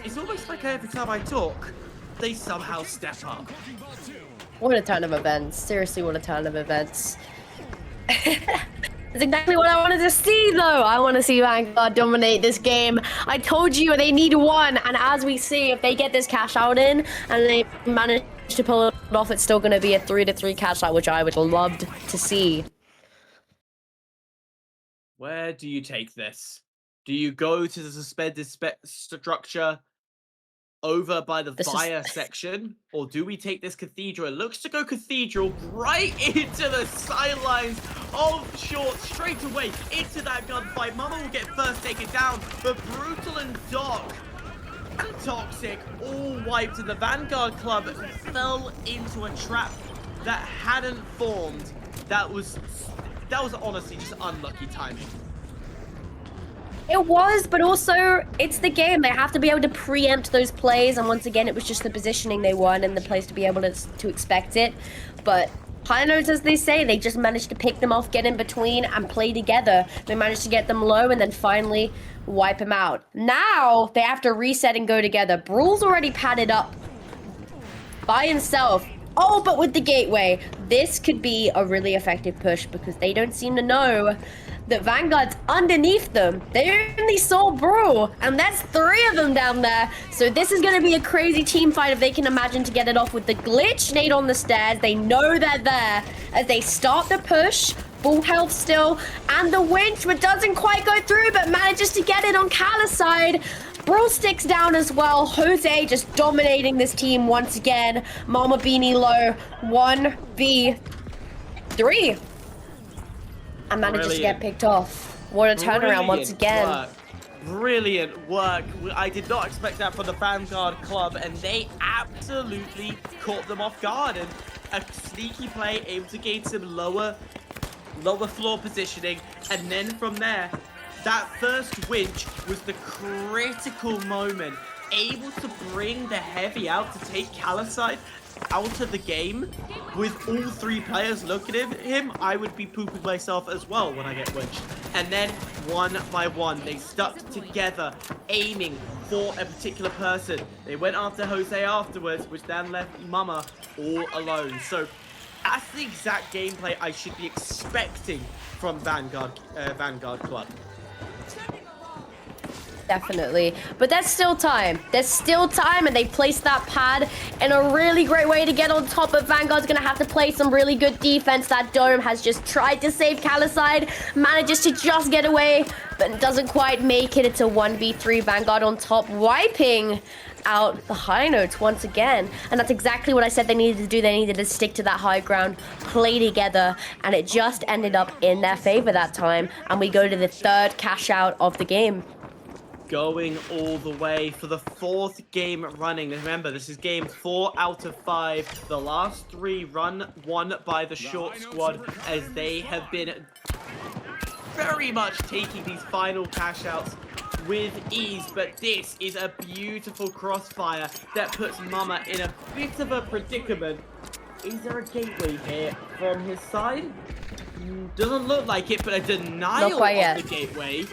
It's almost like every time I talk, they somehow step up. What a ton of events. Seriously, what a ton of events. That's exactly what I wanted to see, though. I want to see Vanguard dominate this game. I told you they need 1, and as we see, if they get this cash out in and they manage to pull it off, it's still going to be a 3-3 cash out, which I would love to see. Where do you take this? Do you go to the suspended structure over by the fire section, or do we take this Cathedral? It looks to go Cathedral right into the sidelines of Short, straight away into that gunfight. Mama will get first taken down, but Brutal and Doc and Toxic all wiped, and the Vanguard Club fell into a trap that hadn't formed, that was honestly just unlucky timing. It was, but also it's the game. They have to be able to preempt those plays, and once again, it was just the positioning they won and the place to be able to expect it. But high notes, as they say, they just managed to pick them off, get in between, and play together. They managed to get them low and then finally wipe them out. Now they have to reset and go together. Brawl's already padded up by himself. Oh, but with the gateway, this could be a really effective push because they don't seem to know that Vanguard's underneath them. They only saw Brawl, and that's 3 of them down there. So this is going to be a crazy team fight if they can imagine to get it off with the glitch nade on the stairs. They know they're there as they start the push. Full health still, and the winch, but doesn't quite go through, but manages to get it on Callus' side. Brawl sticks down as well. Jose just dominating this team once again. Mama Beanie low, 1v3. And manages to get picked off. What a turnaround once again. Brilliant work. I did not expect that from the Vanguard club, and they absolutely caught them off guard. And a sneaky play, able to gain some lower floor positioning, and then from there, that first winch was the critical moment, able to bring the heavy out to take Callus' side out of the game. With all 3 players looking at him, I would be pooping myself as well when I get winched. And then one by one, they stuck together, aiming for a particular person. They went after Jose afterwards, which then left Mama all alone. So that's the exact gameplay I should be expecting from Vanguard Club. Definitely. But there's still time. There's still time, and they placed that pad in a really great way to get on top of. Vanguard's going to have to play some really good defense. That dome has just tried to save Callus' side, manages to just get away, but doesn't quite make it. It's a 1v3. Vanguard on top, wiping out the high notes once again. And that's exactly what I said they needed to do. They needed to stick to that high ground, play together, and it just ended up in their favor that time. And we go to the 3rd cash out of the game. Going all the way for the 4th game running. Remember, this is game 4 out of 5. The last 3 won by the short squad, as they have been very much taking these final cash outs with ease. But this is a beautiful crossfire that puts Mama in a bit of a predicament. Is there a gateway here from his side? Doesn't look like it, but a denial of the gateway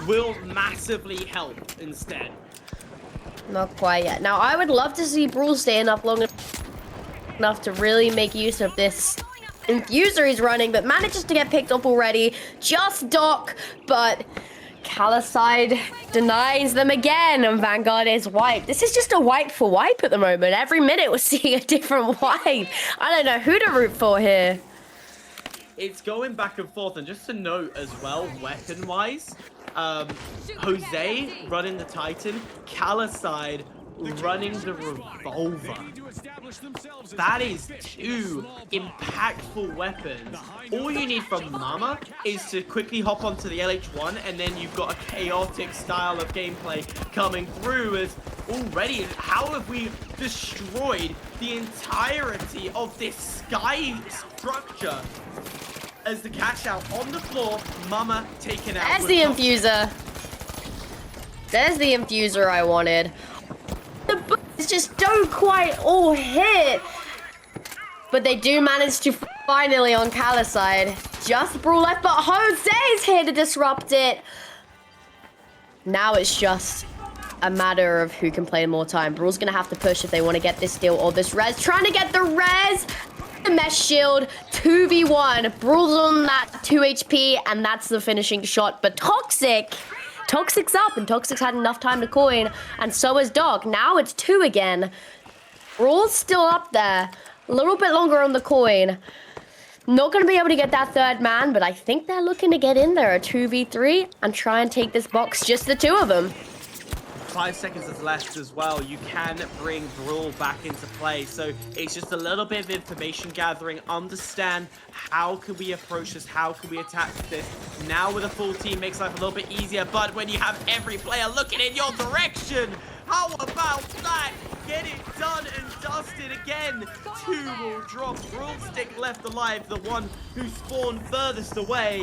will massively help instead. Not quite yet. Now, I would love to see Brawl staying up long enough to really make use of this infuser he's running, but manages to get picked up already. Just Doc, but Callus' side denies them again, and Vanguard is wiped. This is just a wipe for wipe at the moment. Every minute we're seeing a different wipe. I don't know who to root for here. It's going back and forth, and just to note as well, weapon-wise, Jose running the Titan, Callus' side running the revolver. That is 2 impactful weapons. All you need from Mama is to quickly hop onto the LH1, and then you've got a chaotic style of gameplay coming through. As already, how have we destroyed the entirety of this sky structure? As the cash out on the floor, Mama taken out. There's the infuser. There's the infuser I wanted. The bullets just don't quite all hit. But they do manage to finally on Callus' side. Just Brawl left, but Jose's here to disrupt it. Now it's just a matter of who can play more time. Brawl's gonna have to push if they want to get this steal or this res. Trying to get the res. The mesh shield, 2v1. Brawl's on that 2 HP, and that's the finishing shot. But Toxic's up, and Toxic's had enough time to coin, and so is Dog. Now it's 2 again. Brawl's still up there. A little bit longer on the coin. Not going to be able to get that 3rd man, but I think they're looking to get in there, a 2v3, and try and take this box, just the 2 of them. 5 seconds is left as well. You can bring Brawl back into play. So it's just a little bit of information gathering. Understand how can we approach this? How can we attack this? Now with a full team makes life a little bit easier. But when you have every player looking in your direction, How about that? Get it done and dusted again. 2 will drop. Rulestick left alive, the one who spawned furthest away.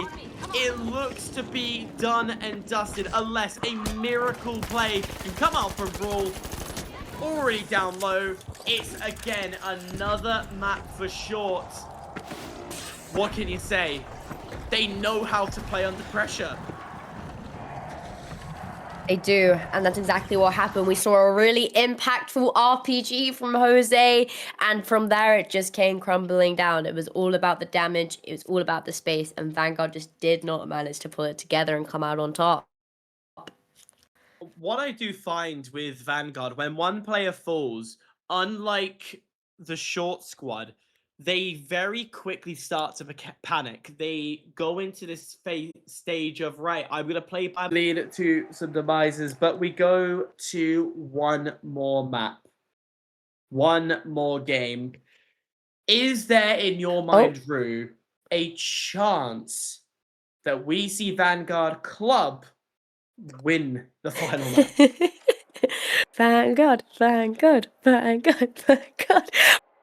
It looks to be done and dusted unless a miracle play can come out from Brawl. Already down low. It's again another map for short. What can you say? They know how to play under pressure. They do, and that's exactly what happened. We saw a really impactful RPG from Jose, and from there it just came crumbling down. It was all about the damage, it was all about the space, and Vanguard just did not manage to pull it together and come out on top. What I do find with Vanguard, when one player falls, unlike the short squad, they very quickly start to panic. They go into this stage of, right, I'm going to play by lead to some demises, but we go to one more map. One more game. Is there, in your mind, Rue, a chance that we see Vanguard Club win the final map? Vanguard, Vanguard, Vanguard, Vanguard.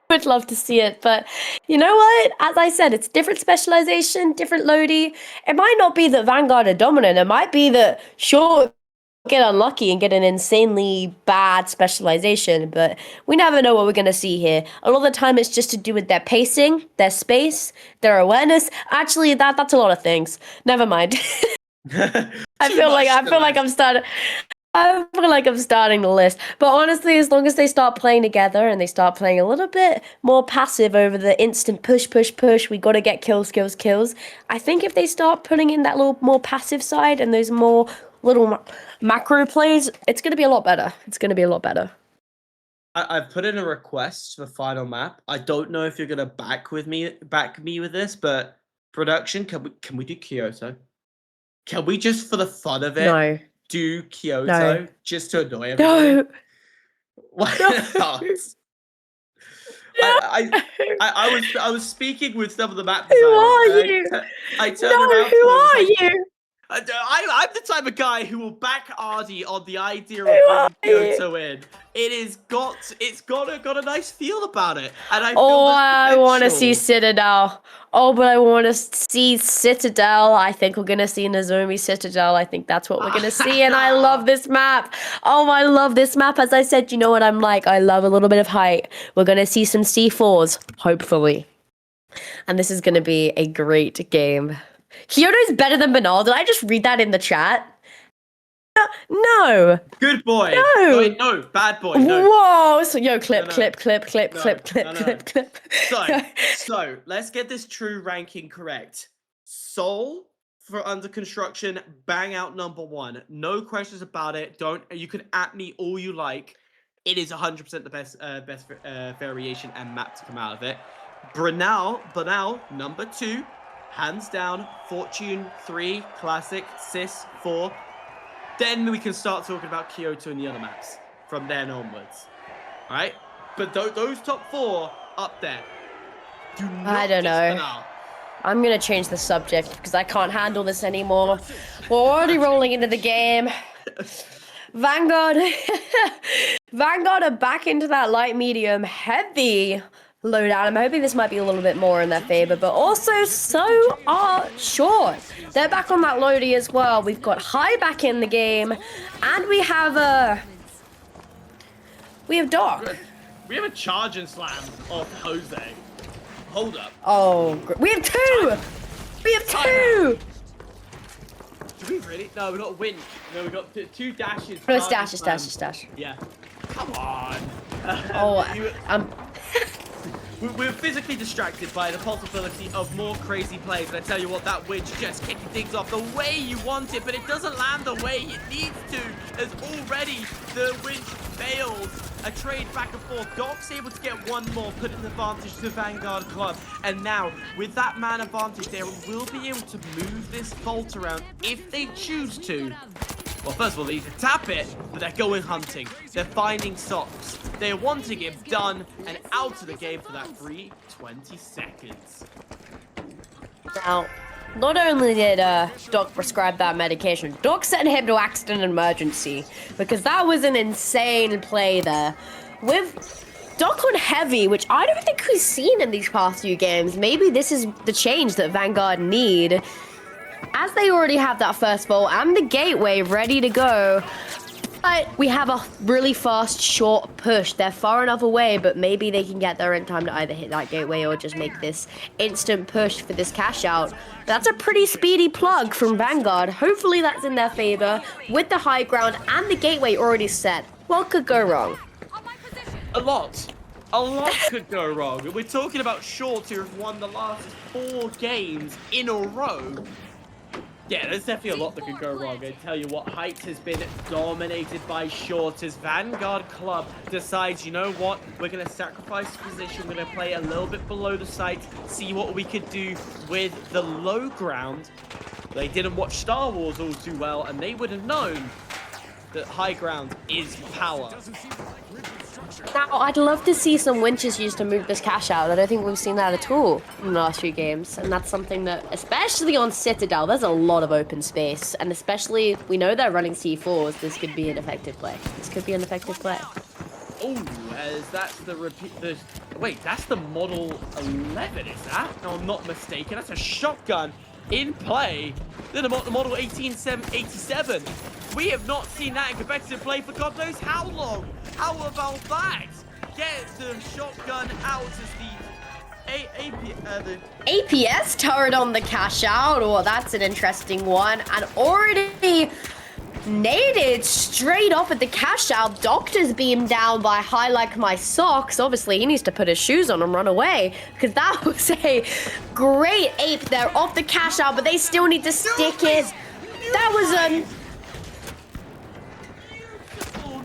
Would love to see it, but you know what? As I said, it's different specialization, different loady. It might not be that Vanguard are dominant. It might be that Short get unlucky and get an insanely bad specialization, but we never know what we're going to see here. A lot of the time it's just to do with their pacing, their space, their awareness. Actually, that's a lot of things. Never mind. I feel like I'm starting the list. But honestly, as long as they start playing together and they start playing a little bit more passive over the instant push, we got to get kills. I think if they start putting in that little more passive side and those more little macro plays, it's going to be a lot better. I've put in a request for the final map. I don't know if you're going to back me with this, but production, can we do Kyoto? Can we just, for the fun of it, No. do Kyoto just to annoy everybody? No. Why not? I was speaking with some of the map designers. Who are you? I turned around. Who are you? I'm the type of guy who will back Ardy on the idea of bringing Kyoto in. It's got a nice feel about it, and I want to see Citadel. But I want to see Citadel. I think we're gonna see Nozomi Citadel. I think that's what we're gonna see, and I love this map. I love this map. As I said, you know what I'm like. I love a little bit of height. We're gonna see some C4s, hopefully, and this is gonna be a great game. Kyoto's better than Banal. Did I just read that in the chat? No. Good boy. No. Wait, no. Bad boy. No. Whoa. So, clip. So, let's get this true ranking correct. Soul for under construction, bang out #1. No questions about it. You can at me all you like. It is 100% the best variation and map to come out of it. Banal, #2. Hands down, Fortune 3, Classic, Sis 4. Then we can start talking about Kyoto and the other maps from then onwards. Alright? But those top 4 up there. I don't know. I'm going to change the subject because I can't handle this anymore. We're already rolling into the game. Vanguard are back into that light medium heavy loadout. I'm hoping this might be a little bit more in their favor, but also so are Short. They're back on that loady as well. We've got High back in the game, and we have Doc. We have a charge and slam of Jose. Hold up. Oh, we have 2. Do we really? No, we got win. No, we got 2 dashes. No, dash. Yeah. Come on. We're physically distracted by the possibility of more crazy plays, and I tell you what, that winch just kicking things off the way you want it, but it doesn't land the way it needs to, as already the winch fails. A trade back and forth. Doc's able to get one more, put an advantage to Vanguard Club, and now, with that man advantage, they will be able to move this vault around if they choose to. Well, first of all, they need to tap it, but they're going hunting. They're finding socks. They're wanting it done and out of the game for that free 20 seconds. Now, not only did Doc prescribe that medication, Doc sent him to accident emergency because that was an insane play there. With Doc on heavy, which I don't think we've seen in these past few games. Maybe this is the change that Vanguard need, as they already have that first vault and the gateway ready to go. But we have a really fast, short push. They're far enough away, but maybe they can get there in time to either hit that gateway or just make this instant push for this cash out. That's a pretty speedy plug from Vanguard. Hopefully that's in their favor with the high ground and the gateway already set. What could go wrong? A lot. A lot could go wrong. We're talking about Shorts who have won the last 4 games in a row. Yeah, there's definitely a lot that could go wrong. I tell you what, Heights has been dominated by Shorts as Vanguard Club decides, you know what, we're going to sacrifice position, we're going to play a little bit below the site, see what we could do with the low ground. They didn't watch Star Wars all too well, and they would have known that high ground is power. Now, I'd love to see some winches used to move this cash out. I don't think we've seen that at all in the last few games. And that's something that, especially on Citadel, there's a lot of open space. And especially, we know they're running C4s. This could be an effective play. This could be an effective play. Oh, as that's the repeat. Wait, that's the Model 11, is that? No, I'm not mistaken. That's a shotgun in play. Then the Model 1887. We have not seen that in competitive play for God knows how long. How about that? Get the shotgun out as the APS turret on the cash out. Oh, that's an interesting one. And already naded straight off at the cash out. Doctor's beamed down by High Like My Socks. Obviously, he needs to put his shoes on and run away because that was a great ape there off the cash out, but they still need to stick it. That was a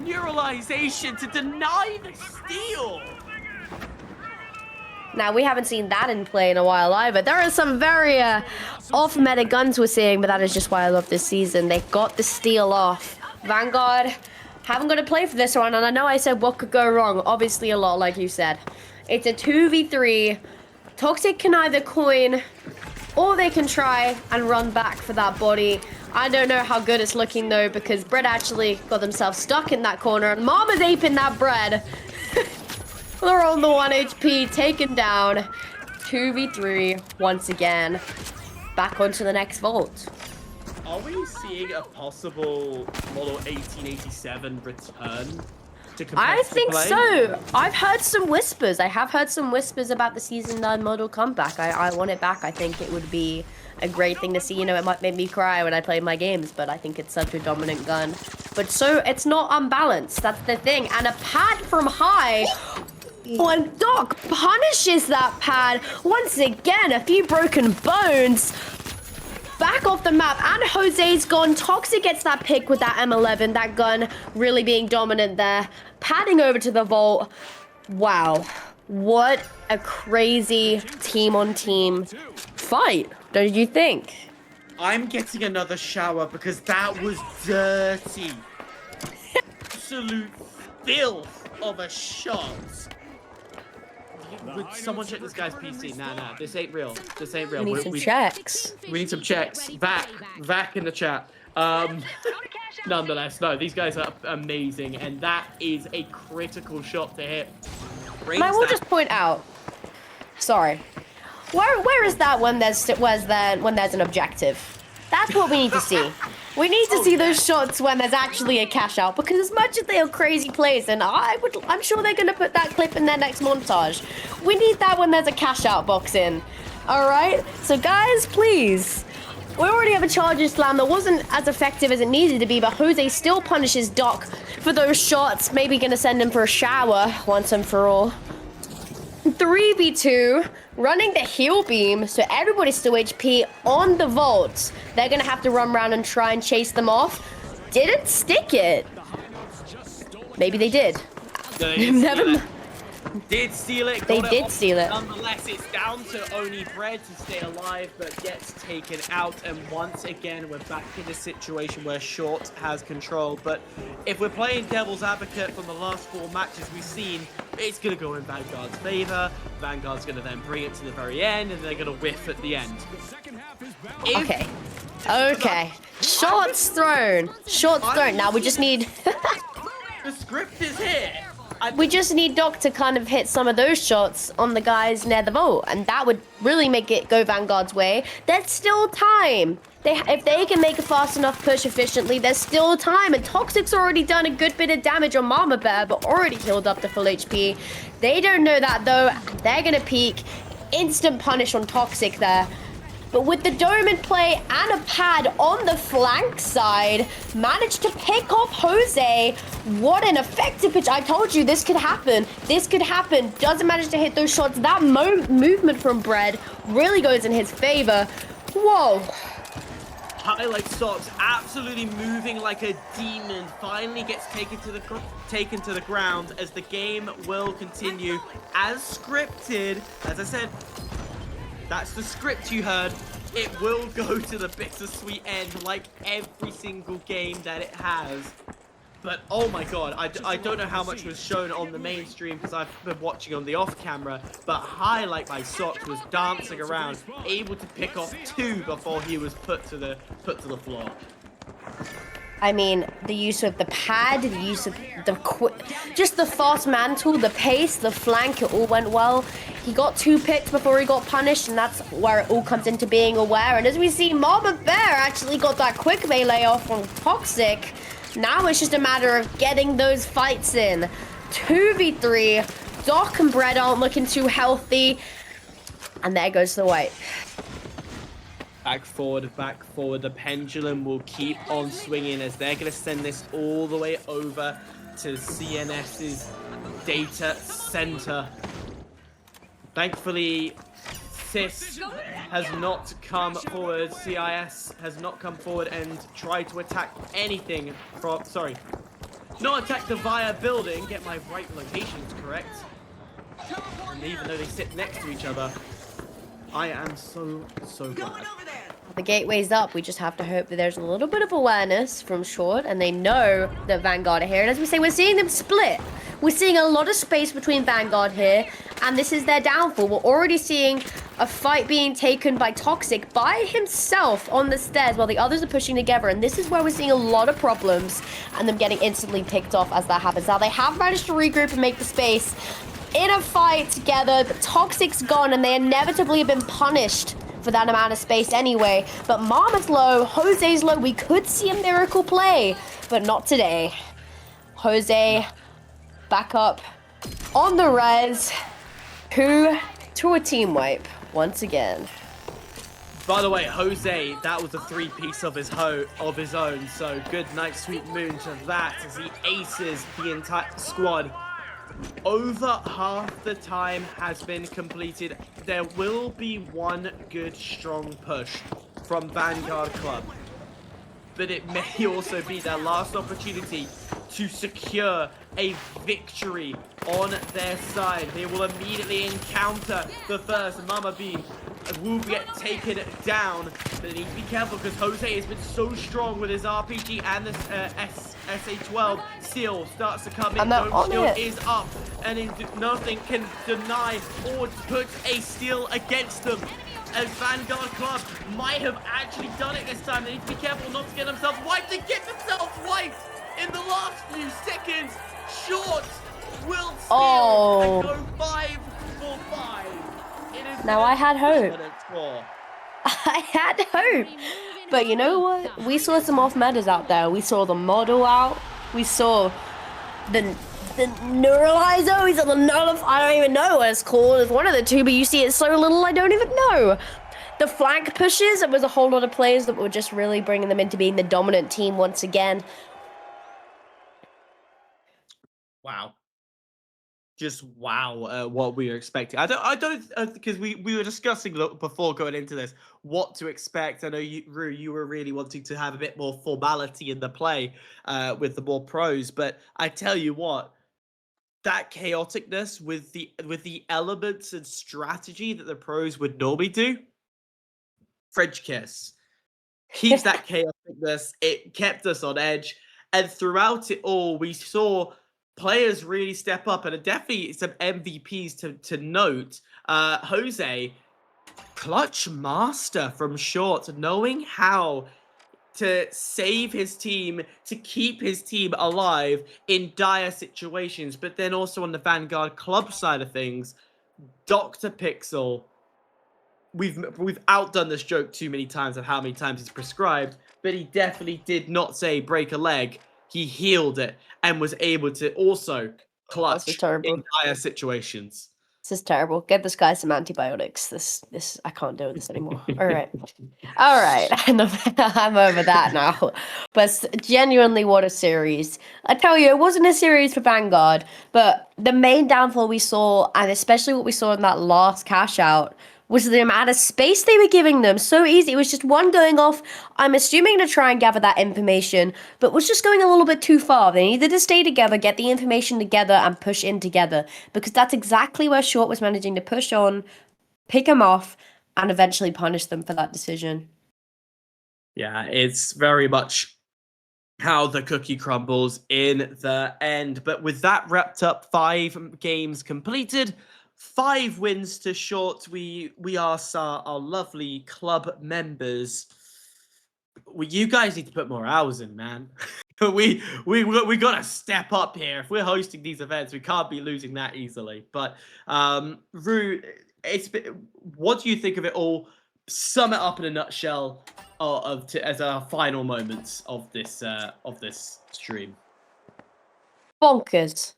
neuralization to deny the steal. Now, we haven't seen that in play in a while either. There are some very off-meta guns we're seeing, but that is just why I love this season. They got the steal off. Vanguard haven't got to play for this one, and I know I said what could go wrong. Obviously a lot, like you said. It's a 2v3. Toxic can either coin, or they can try and run back for that body. I don't know how good it's looking, though, because Bread actually got themselves stuck in that corner, and Mama's aping that Bread. They're on the 1 HP, taken down. 2v3 once again. Back onto the next vault. Are we seeing a possible Model 1887 return to competitive I think play? so. I've heard some whispers. I have heard some whispers about the Season 9 model comeback. I want it back. I think it would be a great thing to see. You know, it might make me cry when I play my games, but I think it's such a dominant gun. But so, it's not unbalanced. That's the thing. And a pad from High. When Doc punishes that pad, once again, a few broken bones. Back off the map, and Jose's gone. Toxic gets that pick with that M11, that gun really being dominant there. Padding over to the vault. Wow. What a crazy team-on-team fight, don't you think? I'm getting another shower because that was dirty. Absolute filth of a shot. Would someone check this guy's PC? Nah, this ain't real. This ain't real. We need some checks. We need some checks. Vac in the chat. Nonetheless, no, these guys are amazing, and that is a critical shot to hit. And I will just point out, sorry, where is that when there's an objective? That's what we need to see. We need to see those shots when there's actually a cash out, because as much as they are crazy plays, and I'm sure they're gonna put that clip in their next montage. We need that when there's a cash out box in. All right, so guys, please. We already have a charger slam that wasn't as effective as it needed to be, but Jose still punishes Doc for those shots. Maybe gonna send him for a shower once and for all. 3v2, running the heal beam, so everybody's still HP on the vault. They're gonna have to run around and try and chase them off. Didn't stick it. Maybe they did. Did steal it. They got did off. steal it. Nonetheless, it's down to only Bread to stay alive, but gets taken out. And once again, we're back in a situation where Short has control. But if we're playing devil's advocate from the last 4 matches we've seen, it's going to go in Vanguard's favor. Vanguard's going to then bring it to the very end, and they're going to whiff at the end. Okay. Okay. Shots thrown. Shots thrown. Now we just need... The script is here. We just need Doc to kind of hit some of those shots on the guys near the vault, and that would really make it go Vanguard's way. There's still time. If they can make a fast enough push efficiently, there's still time. And Toxic's already done a good bit of damage on Mama Bear, but already healed up to full HP. They don't know that, though. They're going to peek. Instant punish on Toxic there. But with the dome in play and a pad on the flank side, managed to pick off Jose. What an effective pitch. I told you this could happen. This could happen. Doesn't manage to hit those shots. That movement from Bread really goes in his favor. Whoa. Highlight Socks absolutely moving like a demon. Finally gets taken to the ground as the game will continue as scripted. As I said, that's the script you heard. It will go to the bittersweet end like every single game that it has. But oh my god, I don't know how much was shown on the main stream because I've been watching on the off camera, but Highlight by Socks was dancing around, able to pick off 2 before he was put to the floor. I mean, the use of the pad, the use of just the fast mantle, the pace, the flank, it all went well. He got 2 picks before he got punished, and that's where it all comes into being aware. And as we see, Mama Bear actually got that quick melee off on Toxic. Now it's just a matter of getting those fights in. 2v3, Doc and Bread aren't looking too healthy. And there goes the white. Back forward. The pendulum will keep on swinging as they're going to send this all the way over to CNS's data center. Thankfully, CIS has not come forward. CIS has not come forward and tried to attack anything from... Sorry. Not attack the Via building. Get my right locations correct. And even though they sit next to each other, I am so glad. The gateway's up. We just have to hope that there's a little bit of awareness from Short, and they know that Vanguard are here. And as we say, we're seeing them split. We're seeing a lot of space between Vanguard here, and this is their downfall. We're already seeing a fight being taken by Toxic by himself on the stairs while the others are pushing together. And this is where we're seeing a lot of problems and them getting instantly picked off as that happens. Now, they have managed to regroup and make the space in a fight together, but Toxic's gone, and they inevitably have been punished for that amount of space anyway. But Mama's low, Jose's low. We could see a miracle play, but not today. Jose back up on the res to a team wipe once again. By the way, Jose, that was a 3-piece of his own, so good night, sweet moon to that as he aces the entire squad. Over half the time has been completed. There will be one good strong push from Vanguard Club, but it may also be their last opportunity to secure a victory on their side. They will immediately encounter the first Mama Bean. Will get taken down, but they need to be careful because Jose has been so strong with his RPG and the SA-12 still starts to come in. Dome shield is up, and nothing can deny or put a steal against them. As Vanguard Club might have actually done it this time. They need to be careful not to get themselves wiped. They get themselves wiped in the last few seconds. Short will steal and go 5 for 5. Now I had hope. I had hope. But you know what? We saw some off metas out there. We saw the model out. We saw the neuralizer. We saw the nullify. I don't even know what it's called. It's one of the two, but you see it so little I don't even know. The flank pushes, it was a whole lot of players that were just really bringing them into being the dominant team once again. Wow. Just wow, what we were expecting. I don't, because we were discussing before going into this what to expect. I know Rue, you were really wanting to have a bit more formality in the play with the more pros, but I tell you what, that chaoticness with the elements and strategy that the pros would normally do. French kiss keeps that chaoticness. It kept us on edge, and throughout it all, we saw players really step up, and definitely some MVPs to note. Jose, clutch master from short, knowing how to save his team, to keep his team alive in dire situations. But then also on the Vanguard club side of things, Dr. Pixel, we've outdone this joke too many times of how many times he's prescribed, but he definitely did not say break a leg. He healed it and was able to also clutch in dire situations. This is terrible. Get this guy some antibiotics. This I can't do this anymore. All right. I'm over that now. But genuinely, what a series. I tell you, it wasn't a series for Vanguard, but the main downfall we saw, and especially what we saw in that last cash out, was the amount of space they were giving them. So easy. It was just one going off, I'm assuming to try and gather that information, but was just going a little bit too far. They needed to stay together, get the information together, and push in together. Because that's exactly where Short was managing to push on, pick them off, and eventually punish them for that decision. Yeah, it's very much how the cookie crumbles in the end. But with that wrapped up, 5 games completed. 5 wins to Short. We asked our lovely club members, you guys need to put more hours in, man. we gotta step up here. If we're hosting these events, we can't be losing that easily. But Rue, what do you think of it all? Sum it up in a nutshell as our final moments of this stream. Bonkers.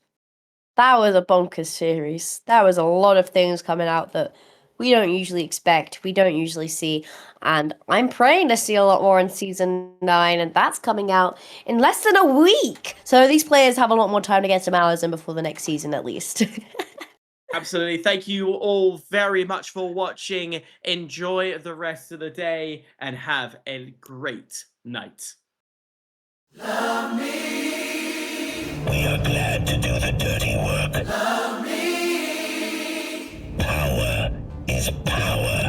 That was a bonkers series. There was a lot of things coming out that we don't usually expect, we don't usually see, and I'm praying to see a lot more in Season 9, and that's coming out in less than a week! So these players have a lot more time to get some hours in before the next season, at least. Absolutely. Thank you all very much for watching. Enjoy the rest of the day, and have a great night. Love me. We are glad to do the dirty work. Love me. Power is power.